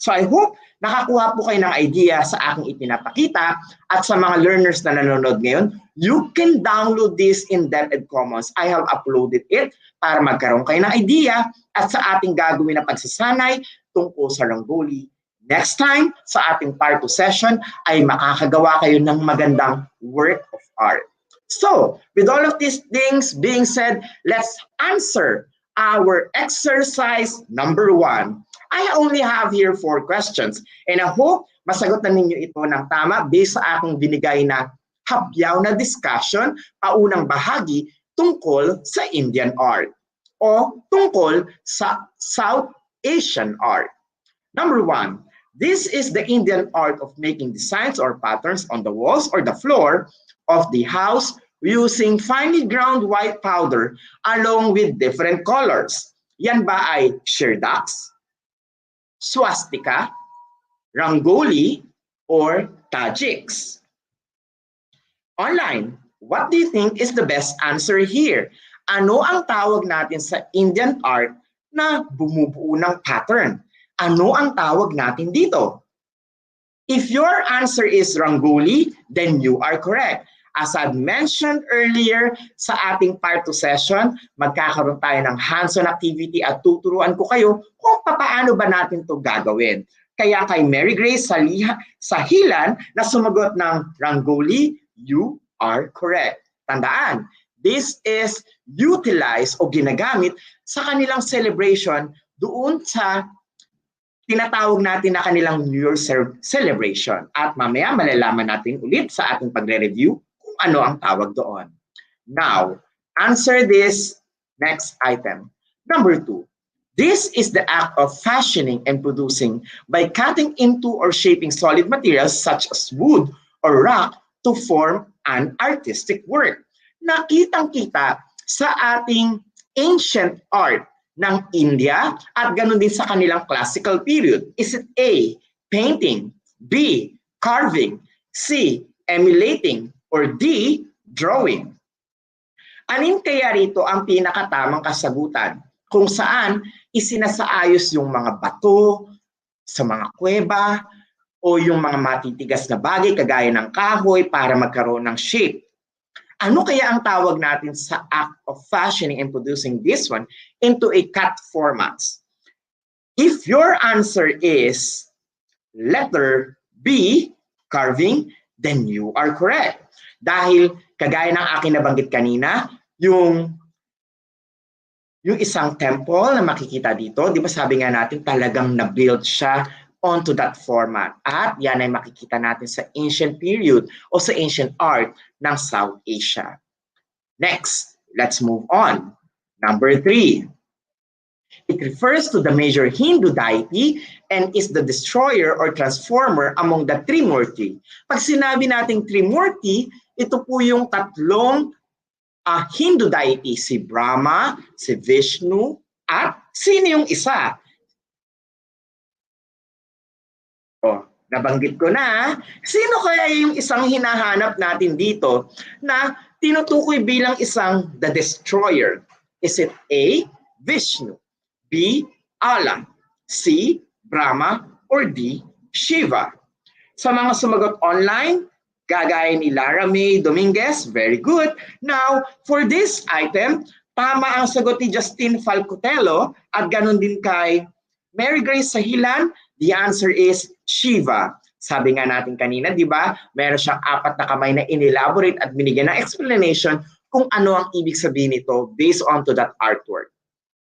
Speaker 4: So I hope nakakuha po kayo ng idea sa aking ipinapakita at sa mga learners na nanonood ngayon, you can download this in DepEd Commons. I have uploaded it para magkaroon kayo ng idea at sa ating gagawin na pagsasanay tungkol sa Rangoli. Next time, sa ating part 2 session, ay makakagawa kayo ng magandang work of art. So, with all of these things being said, let's answer our exercise number 1. I only have here 4 questions, and I hope masagot na ninyo ito ng tama based sa aking binigay na habyaw na discussion, paunang bahagi tungkol sa Indian art. o tungkol sa South Asian art. Number 1, this is the Indian art of making designs or patterns on the walls or the floor of the house using finely ground white powder along with different colors. Yan ba ay shirdax, swastika, Rangoli, or tajiks? Online, what do you think is the best answer here? Ano ang tawag natin sa Indian art na bumubuo ng pattern? Ano ang tawag natin dito? If your answer is Rangoli, then you are correct. As I've mentioned earlier sa ating part 2 session, magkakaroon tayo ng hands-on activity at tuturuan ko kayo kung paano ba natin ito gagawin. Kaya kay Mary Grace Sahilan na sumagot ng Rangoli, you are correct. Tandaan, this is utilized o ginagamit sa kanilang celebration doon sa tinatawag natin na kanilang New Year celebration. At mamaya malalaman natin ulit sa ating pagre-review kung ano ang tawag doon. Now, answer this next item. Number 2. This is the act of fashioning and producing by cutting into or shaping solid materials such as wood or rock to form an artistic work. Nakitang-kita sa ating ancient art ng India at ganun din sa kanilang classical period. Is it A, painting, B, carving, C, emulating, or D, drawing? Alin kaya rito ang pinakatamang kasagutan? Kung saan isinasaayos yung mga bato sa mga kuweba o yung mga matitigas na bagay kagaya ng kahoy para magkaroon ng shape. Ano kaya ang tawag natin sa act of fashioning and producing this one into a cut formats? If your answer is letter B, carving, then you are correct. Dahil kagaya ng aking nabanggit kanina, yung isang temple na makikita dito, di ba sabi nga natin talagang na-build siya onto that format. At yan ay makikita natin sa ancient period o sa ancient art ng South Asia. Next, let's move on. Number 3. It refers to the major Hindu deity and is the destroyer or transformer among the Trimurti. Pag sinabi nating Trimurti, ito po yung tatlong Hindu deity, si Brahma, si Vishnu, at sino yung isa? Nabanggit ko na, sino kaya yung isang hinahanap natin dito na tinutukoy bilang isang the destroyer? Is it A, Vishnu, B, Allah, C, Brahma, or D, Shiva? Sa mga sumagot online, gagaya ni Lara May Dominguez, very good. Now, for this item, tama ang sagot ni Justin Falcotelo at ganun din kay Mary Grace Sahilan. The answer is Shiva. Sabi nga natin kanina, di ba? Meron siyang 4 na kamay na inelaborate at binigyan ng explanation kung ano ang ibig sabihin nito based on to that artwork.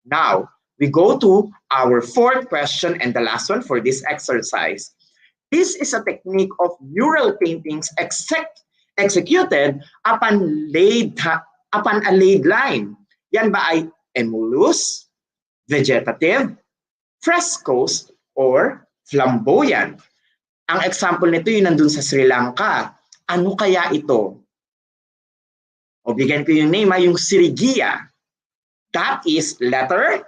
Speaker 4: Now, we go to our 4th question and the last one for this exercise. This is a technique of mural paintings executed upon a laid line. Yan ba ay emulous, vegetative, frescoes, or flamboyant? Ang example nito yung nandun sa Sri Lanka. Ano kaya ito? O bigyan ko yung name, yung Sirigia. That is letter.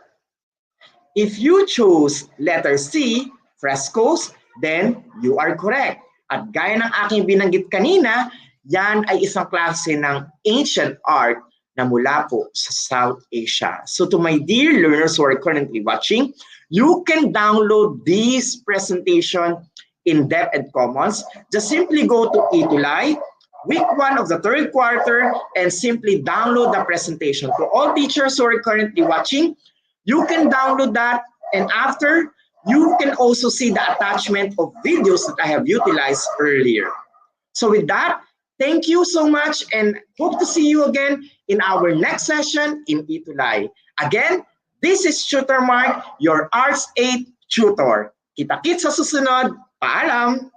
Speaker 4: If you choose letter C, frescoes, then you are correct. At gaya ng aking binanggit kanina, yan ay isang klase ng ancient art na mula po sa South Asia. So to my dear learners who are currently watching, you can download this presentation in DepEd Commons. Just simply go to ETUlay, week 1 of the 3rd quarter, and simply download the presentation. For all teachers who are currently watching, you can download that, and after, you can also see the attachment of videos that I have utilized earlier. So with that, thank you so much and hope to see you again in our next session in ETUlay. Again, this is Tutor Mark, your Arts 8 tutor. Kita-kits sa susunod. Paalam!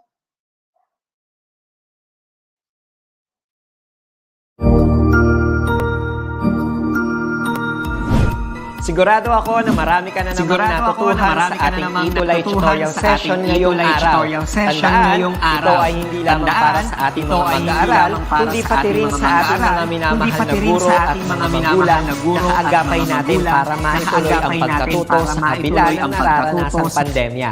Speaker 5: Sigurado ako na marami ka na namang natutuhan sa ating ETUlay tutorial session ngayong araw. Tandaan, ito ay hindi lamang para sa ating mga mag-aaral, kundi pati rin sa ating mga minamahal na guro at mga magulang na kaagapay natin para maituloy ang pagkatuto sa kabila ng nararanasang pandemya.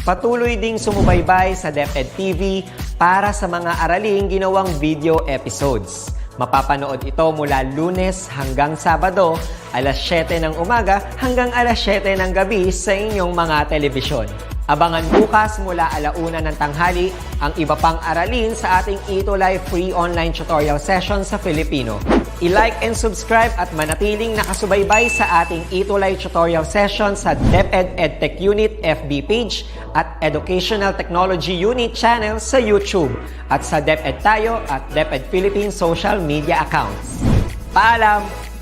Speaker 5: Patuloy ding sumubaybay sa DepEd TV para sa mga araling ginawang video episodes. Mapapanood ito mula Lunes hanggang Sabado, alas 7 ng umaga hanggang alas 7 ng gabi sa inyong mga telebisyon. Abangan bukas mula 1:00 ng tanghali ang iba pang aralin sa ating ETUlay free online tutorial session sa Filipino. I-like and subscribe at manatiling nakasubaybay sa ating ETUlay tutorial session sa DepEd Edtech Unit FB page at Educational Technology Unit channel sa YouTube at sa DepEd Tayo at DepEd Philippines social media accounts. Paalam!